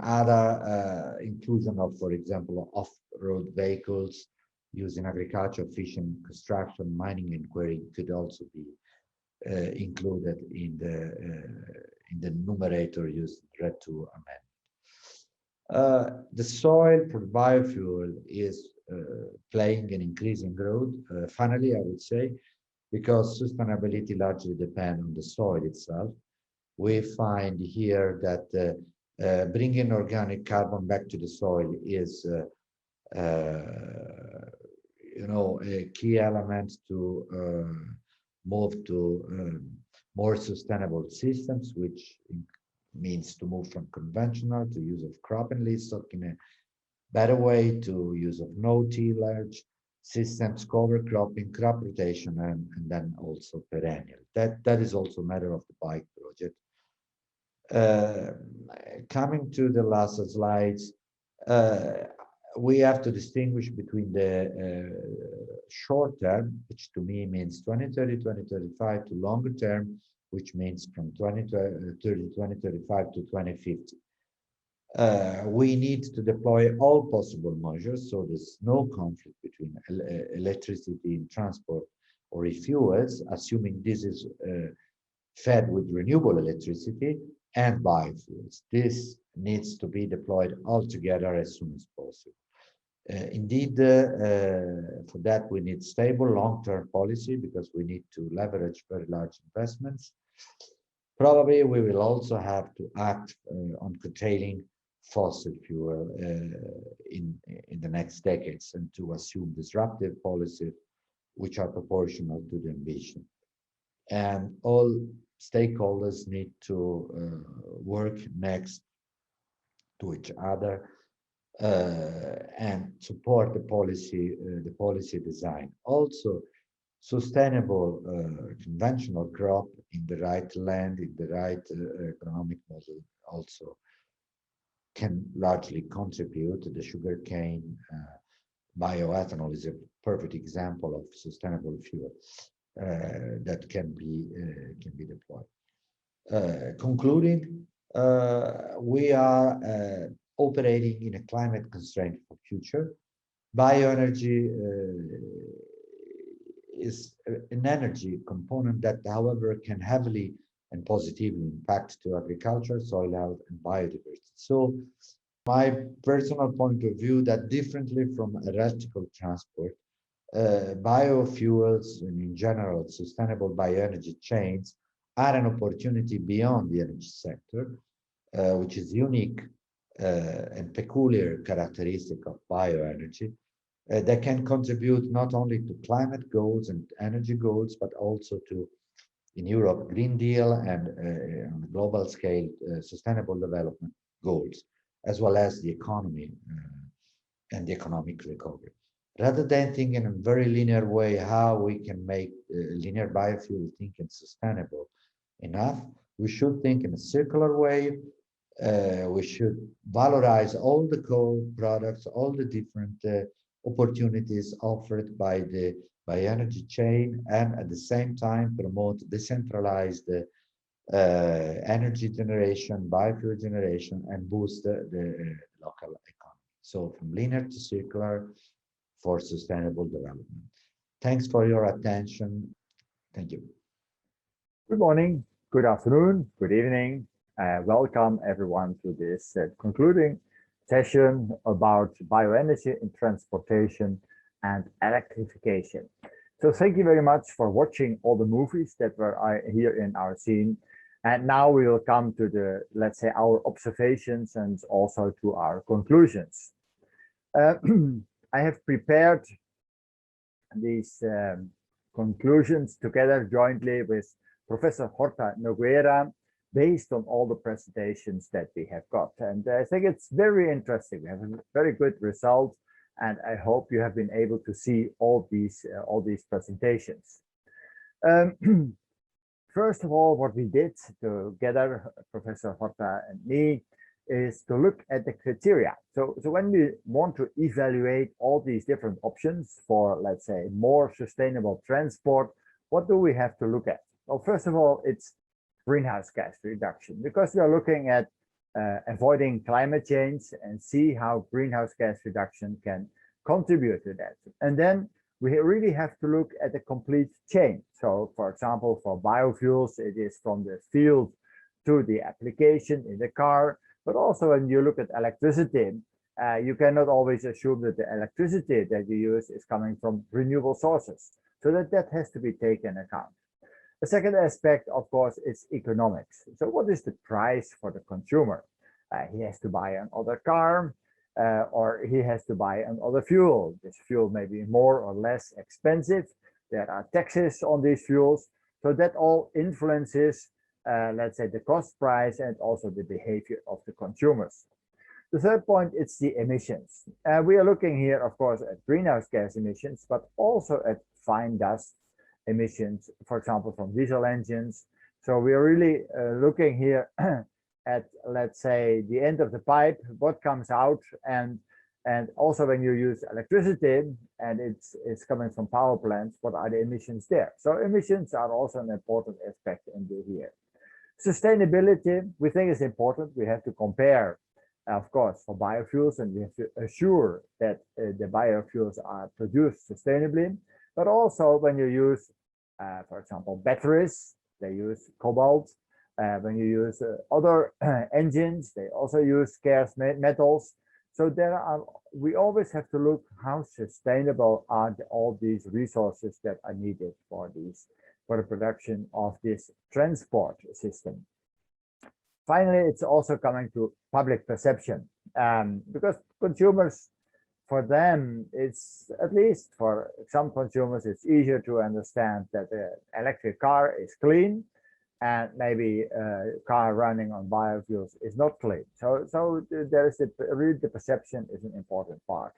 other inclusion of, for example, off-road vehicles used in agriculture, fishing, construction, mining, and quarrying could also be included in the numerator used in RED II amendment. The soil for biofuel is playing an increasing role. Finally, I would say, because sustainability largely depends on the soil itself, we find here that bringing organic carbon back to the soil is, you know, a key element to move to more sustainable systems, which means to move from conventional to use of crop and livestock in a better way, to use of no-tillage systems, cover cropping, crop rotation, and then also perennial. That is also a matter of the bike project. Coming to the last slides, we have to distinguish between the short term, which to me means 2030, 2035, to longer term, which means from 2030, 2035 to 2050. We need to deploy all possible measures, so there's no conflict between electricity in transport or refuels, assuming this is fed with renewable electricity and biofuels. This needs to be deployed all together as soon as possible. Indeed, for that we need stable long-term policy, because we need to leverage very large investments. Probably we will also have to act on curtailing fossil fuel in the next decades, and to assume disruptive policies which are proportional to the ambition. And all stakeholders need to work next to each other and support the policy design. Also, sustainable conventional crop in the right land, in the right economic model also can largely contribute. The sugarcane bioethanol is a perfect example of sustainable fuel that can be deployed. Concluding, we are operating in a climate constrained future. Bioenergy is an energy component that, however, can heavily and positively impact to agriculture, soil health, and biodiversity. So, my personal point of view, that differently from electrical transport, biofuels and in general sustainable bioenergy chains are an opportunity beyond the energy sector, which is unique and peculiar characteristic of bioenergy that can contribute not only to climate goals and energy goals, but also to, in Europe, Green Deal and on a global scale, sustainable development goals, as well as the economy and the economic recovery. Rather than thinking in a very linear way how we can make linear biofuel thinking sustainable enough, we should think in a circular way. We should valorize all the co-products, all the different opportunities offered by the bioenergy chain, and at the same time promote decentralized energy generation, biofuel generation, and boost the local economy. So from linear to circular for sustainable development. Thanks for your attention. Thank you. Good morning, good afternoon, good evening. Welcome everyone to this concluding session about bioenergy in transportation and electrification. So thank you very much for watching all the movies that were here in our scene. And now we will come to the, let's say, our observations and also to our conclusions. I have prepared these conclusions together jointly with Professor Horta Nogueira, based on all the presentations that we have got. And I think it's very interesting. We have a very good result, and I hope you have been able to see all these presentations. First of all, what we did together, Professor Horta and me, is to look at the criteria. So when we want to evaluate all these different options for, let's say, more sustainable transport, what do we have to look at? Well, first of all, it's greenhouse gas reduction, because we are looking at avoiding climate change and see how greenhouse gas reduction can contribute to that. And then we really have to look at the complete chain. So, for example, for biofuels, it is from the field to the application in the car. But also when you look at electricity, you cannot always assume that the electricity that you use is coming from renewable sources. So that has to be taken account. The second aspect, of course, is economics. So what is the price for the consumer? He has to buy another car, or he has to buy another fuel. This fuel may be more or less expensive. There are taxes on these fuels. So that all influences, let's say, the cost price and also the behavior of the consumers. The third point is the emissions. We are looking here, of course, at greenhouse gas emissions, but also at fine dust emissions, for example, from diesel engines. So we are really looking here at, let's say, the end of the pipe, what comes out, and also when you use electricity and it's coming from power plants, what are the emissions there? So emissions are also an important aspect in here. Sustainability, we think is important. We have to compare, of course, for biofuels, and we have to assure that the biofuels are produced sustainably. But also when you use, for example, batteries, they use cobalt. When you use other engines, they also use scarce metals. So we always have to look how sustainable are all these resources that are needed for the production of this transport system. Finally, it's also coming to public perception, because consumers, for them, it's, at least for some consumers, it's easier to understand that the electric car is clean. and maybe a car running on biofuels is not clean. So there is really the perception is an important part.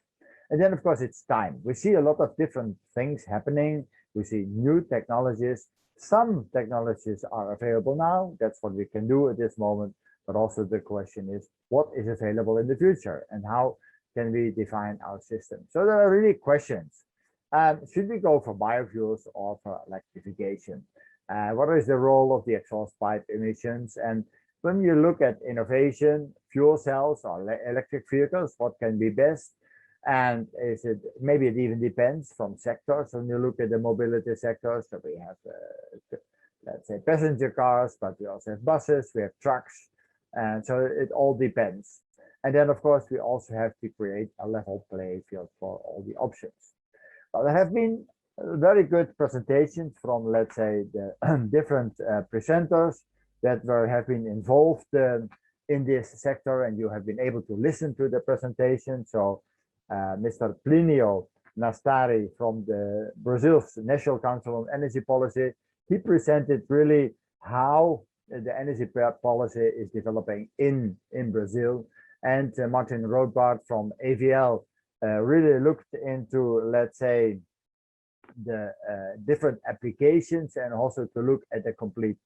And then of course it's time. We see a lot of different things happening. We see new technologies. Some technologies are available now. That's what we can do at this moment. But also the question is, what is available in the future and how can we define our system? So there are really questions. Should we go for biofuels or for electrification? What is the role of the exhaust pipe emissions? And when you look at innovation, fuel cells or electric vehicles, what can be best? And is it, maybe it even depends from sectors. When you look at the mobility sectors, so we have, let's say, passenger cars, but we also have buses, we have trucks. And so it all depends. And then, of course, we also have to create a level playing field for all the options. Well, there have been very good presentations from, let's say, the different presenters that have been involved in this sector, and you have been able to listen to the presentation. So Mr. Plinio Nastari from the Brazil's National Council on Energy Policy, he presented really how the energy policy is developing in Brazil. And Martin Rothbart from AVL really looked into, let's say, the different applications and also to look at the complete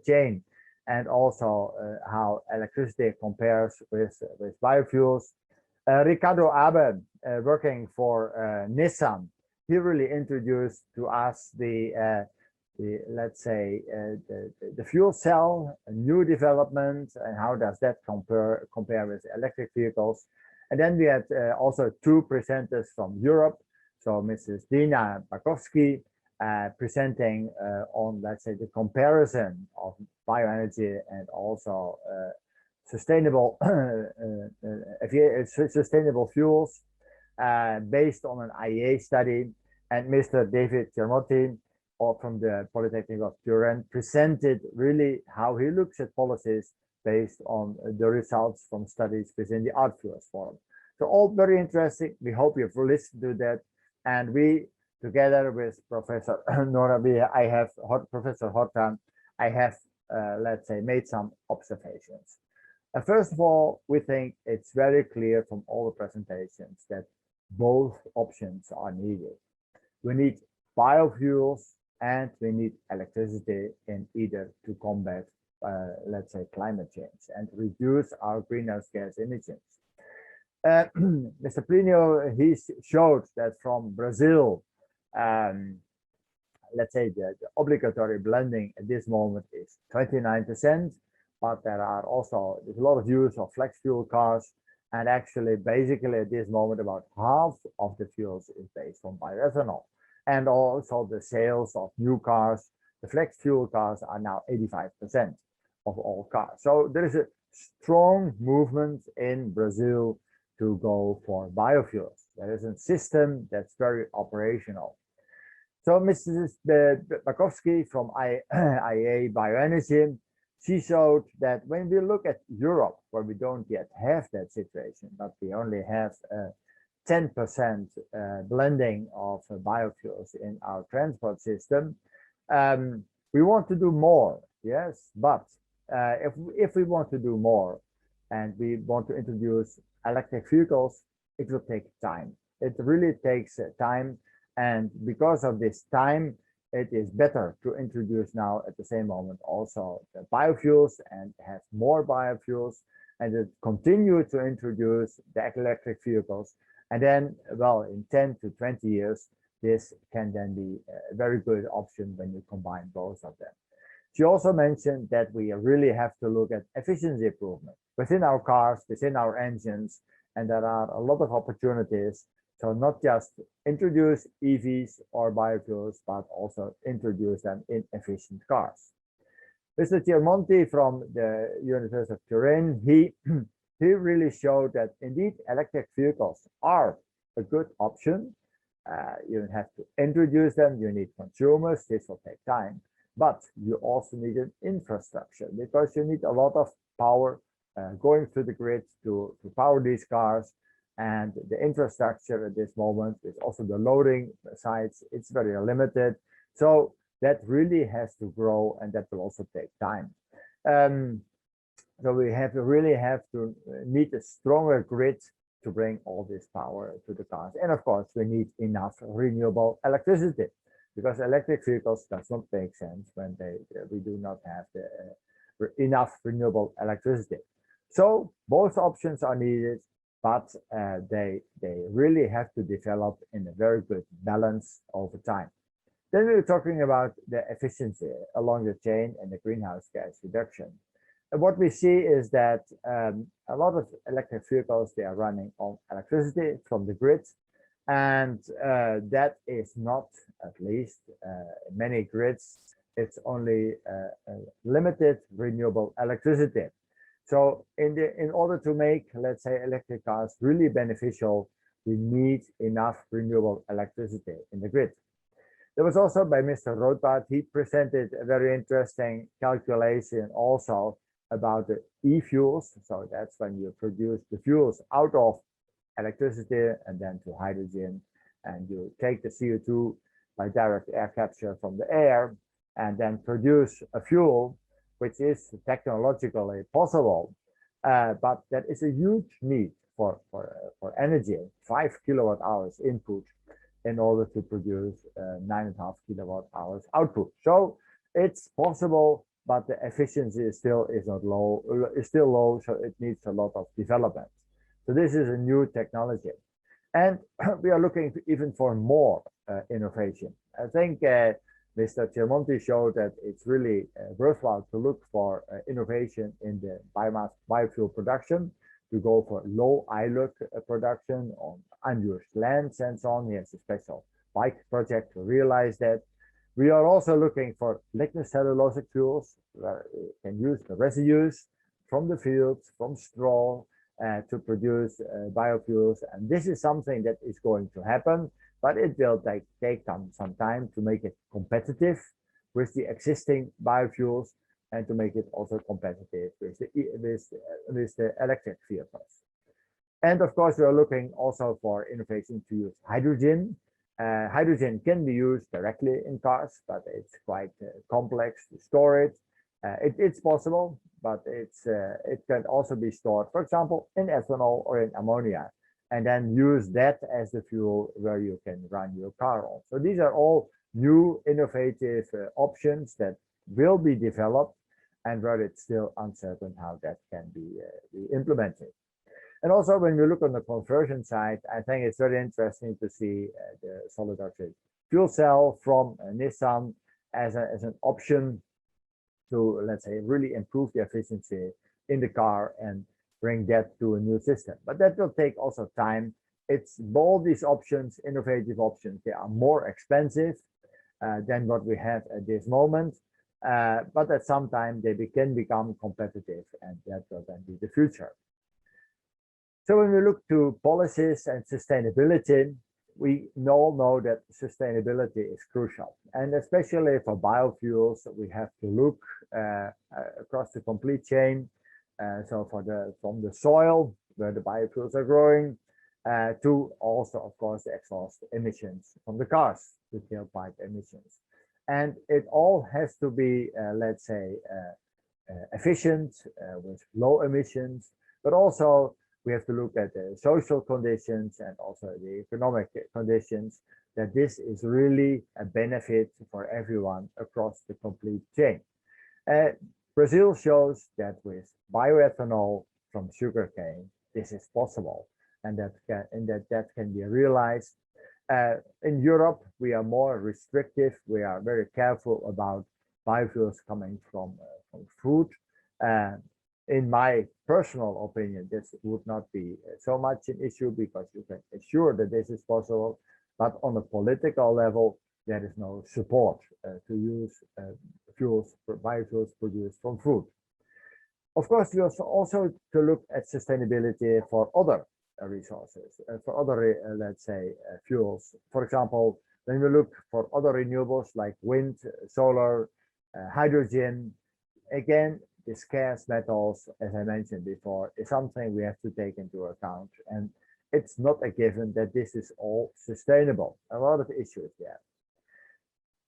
chain and also how electricity compares with biofuels. Ricardo Abe, working for Nissan, he really introduced to us the let's say the fuel cell, a new development, and how does that compare with electric vehicles. And then we had also two presenters from Europe. So Mrs. Dina Bacovsky presenting on, let's say, the comparison of bioenergy and also sustainable sustainable fuels based on an IEA study. And Mr. David Chiaramonti from the Polytechnic of Turin presented really how he looks at policies based on the results from studies within the Art Fuels Forum. So all very interesting. We hope you've listened to that. And we, together with Professor Nogueira, Professor Horta, I have, let's say, made some observations. First of all, we think it's very clear from all the presentations that both options are needed. We need biofuels and we need electricity in either to combat, let's say, climate change and reduce our greenhouse gas emissions. Mr. Plinio, he showed that from Brazil, let's say the obligatory blending at this moment is 29%, but there's a lot of use of flex fuel cars, and actually basically at this moment about half of the fuels is based on bioethanol. And also the sales of new cars, the flex fuel cars are now 85% of all cars. So there is a strong movement in Brazil to go for biofuels. There is a system that's very operational. So Mrs. Bacovsky from IEA Bioenergy, she showed that when we look at Europe, where we don't yet have that situation, but we only have 10% blending of biofuels in our transport system, we want to do more, yes, but if we want to do more and we want to introduce electric vehicles, it will take time. It really takes time, and because of this time, it is better to introduce now at the same moment also the biofuels and have more biofuels, and to continue to introduce the electric vehicles. And then, well, in 10 to 20 years, this can then be a very good option when you combine both of them. She also mentioned that we really have to look at efficiency improvement within our cars, within our engines, and there are a lot of opportunities. So not just introduce EVs or biofuels, but also introduce them in efficient cars. Mr. Chiaramonti from the University of Turin, he really showed that indeed electric vehicles are a good option. You have to introduce them, you need consumers, this will take time, but you also need an infrastructure because you need a lot of power going through the grid to power these cars. And the infrastructure at this moment is also the loading sites, it's very limited. So that really has to grow, and that will also take time. So we really have to need a stronger grid to bring all this power to the cars. And of course, we need enough renewable electricity, because electric vehicles does not make sense when we do not have enough renewable electricity. So both options are needed, but they really have to develop in a very good balance over time. Then we're talking about the efficiency along the chain and the greenhouse gas reduction. And what we see is that a lot of electric vehicles, they are running on electricity from the grid, and that is not, at least in many grids, it's only limited renewable electricity. So in order to make, let's say, electric cars really beneficial, we need enough renewable electricity in the grid. There was also by Mr. Rothbart, he presented a very interesting calculation also about the e-fuels. So that's when you produce the fuels out of electricity and then to hydrogen, and you take the CO2 by direct air capture from the air and then produce a fuel which is technologically possible, but that is a huge need for energy, 5 kilowatt hours input in order to produce 9.5 kilowatt hours output. So it's possible, but the efficiency is still low, so it needs a lot of development. So this is a new technology, and we are looking even for more innovation. I think Mr. Chiaramonti showed that it's really worthwhile to look for innovation in the biomass biofuel production, to go for low ILUC production on unused lands and so on. He has a special bike project to realize that. We are also looking for lignocellulosic fuels, where we can use the residues from the fields, from straw, to produce biofuels. And this is something that is going to happen, but it will take some time to make it competitive with the existing biofuels, and to make it also competitive with the electric vehicles. And of course, we are looking also for innovation to use hydrogen. Hydrogen can be used directly in cars, but it's quite complex to store it. It's possible, but it can also be stored, for example, in ethanol or in ammonia, and then use that as the fuel where you can run your car on. So these are all new innovative options that will be developed, and where it's still uncertain how that can be implemented. And also, when we look on the conversion side, I think it's very interesting to see the solid oxide fuel cell from Nissan as an option to, let's say, really improve the efficiency in the car and bring that to a new system. But that will take also time. It's all these options, innovative options, they are more expensive than what we have at this moment. But at some time they can become competitive, and that will then be the future. So when we look to policies and sustainability, we all know that sustainability is crucial, and especially for biofuels, we have to look across the complete chain. So from the soil where the biofuels are growing, to also, of course, the exhaust emissions from the cars, the tailpipe emissions. And it all has to be, let's say, efficient with low emissions, but also we have to look at the social conditions and also the economic conditions, that this is really a benefit for everyone across the complete chain. Brazil shows that with bioethanol from sugarcane, this is possible, and that can be realized. In Europe, we are more restrictive. We are very careful about biofuels coming from food. In my personal opinion, this would not be so much an issue, because you can assure that this is possible. But on a political level, there is no support to use biofuels produced from food. Of course, we also to look at sustainability for other resources, for other, let's say, fuels. For example, when we look for other renewables like wind, solar, hydrogen, again, the scarce metals, as I mentioned before, is something we have to take into account. And it's not a given that this is all sustainable. A lot of issues there.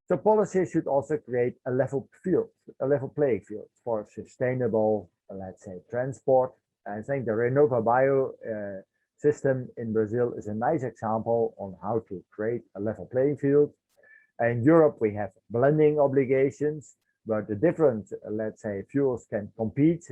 So policy should also create a level playing field for sustainable, let's say, transport. I think the RenovaBio system in Brazil is a nice example on how to create a level playing field. In Europe, we have blending obligations, where the different, let's say, fuels can compete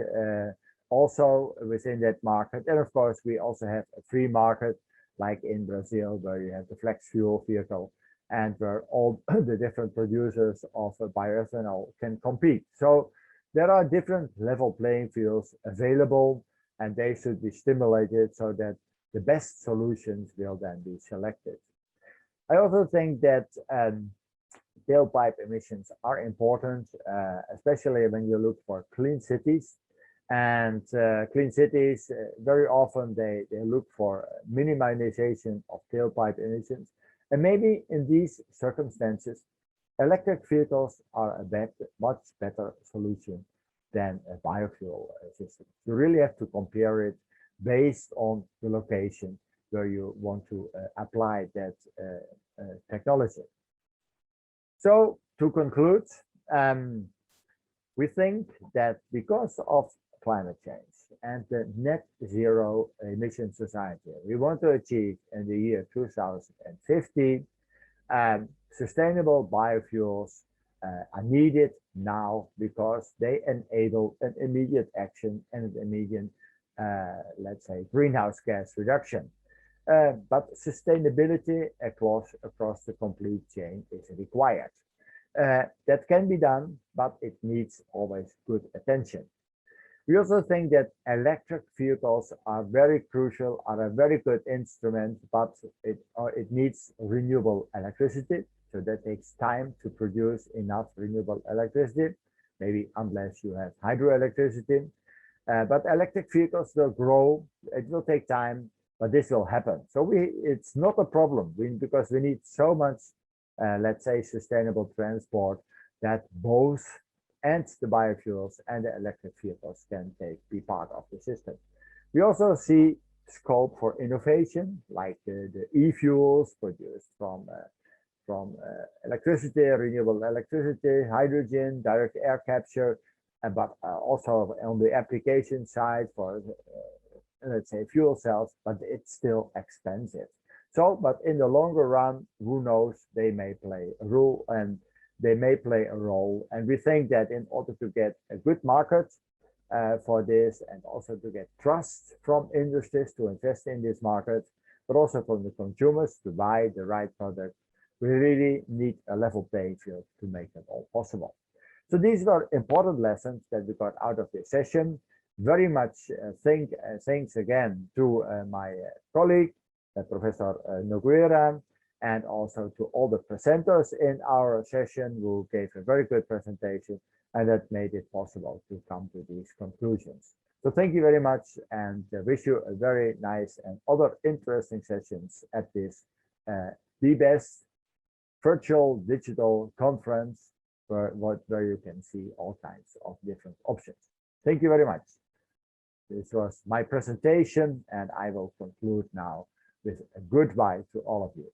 also within that market. And of course, we also have a free market, like in Brazil, where you have the flex fuel vehicle and where all the different producers of bioethanol can compete. So there are different level playing fields available, and they should be stimulated so that the best solutions will then be selected. I also think that tailpipe emissions are important, especially when you look for clean cities. And clean cities, very often they look for minimization of tailpipe emissions. And maybe in these circumstances, electric vehicles are a much better solution than a biofuel system. You really have to compare it based on the location where you want to apply that technology. So to conclude, we think that because of climate change and the net zero emission society we want to achieve in the year 2050, sustainable biofuels are needed now because they enable an immediate action and an immediate, let's say, greenhouse gas reduction. But sustainability across the complete chain is required. That can be done, but it needs always good attention. We also think that electric vehicles are very crucial, are a very good instrument, but it needs renewable electricity. So that takes time to produce enough renewable electricity, maybe unless you have hydroelectricity. But electric vehicles will grow. It will take time, but this will happen. So it's not a problem because we need so much, let's say, sustainable transport that both and the biofuels and the electric vehicles can be part of the system. We also see scope for innovation, like the e-fuels produced from electricity, renewable electricity, hydrogen, direct air capture, but also on the application side for, let's say, fuel cells, but it's still expensive. So, but in the longer run, who knows, they may play a role, and we think that in order to get a good market for this, and also to get trust from industries to invest in this market, but also from the consumers to buy the right product, we really need a level playing field to make that all possible. So these were important lessons that we got out of this session. Very much thanks again to my colleague, Professor Nogueira, and also to all the presenters in our session who gave a very good presentation, and that made it possible to come to these conclusions. So thank you very much, and wish you a very nice and other interesting sessions at this BBEST virtual digital conference where you can see all kinds of different options. Thank you very much. This was my presentation, and I will conclude now with a goodbye to all of you.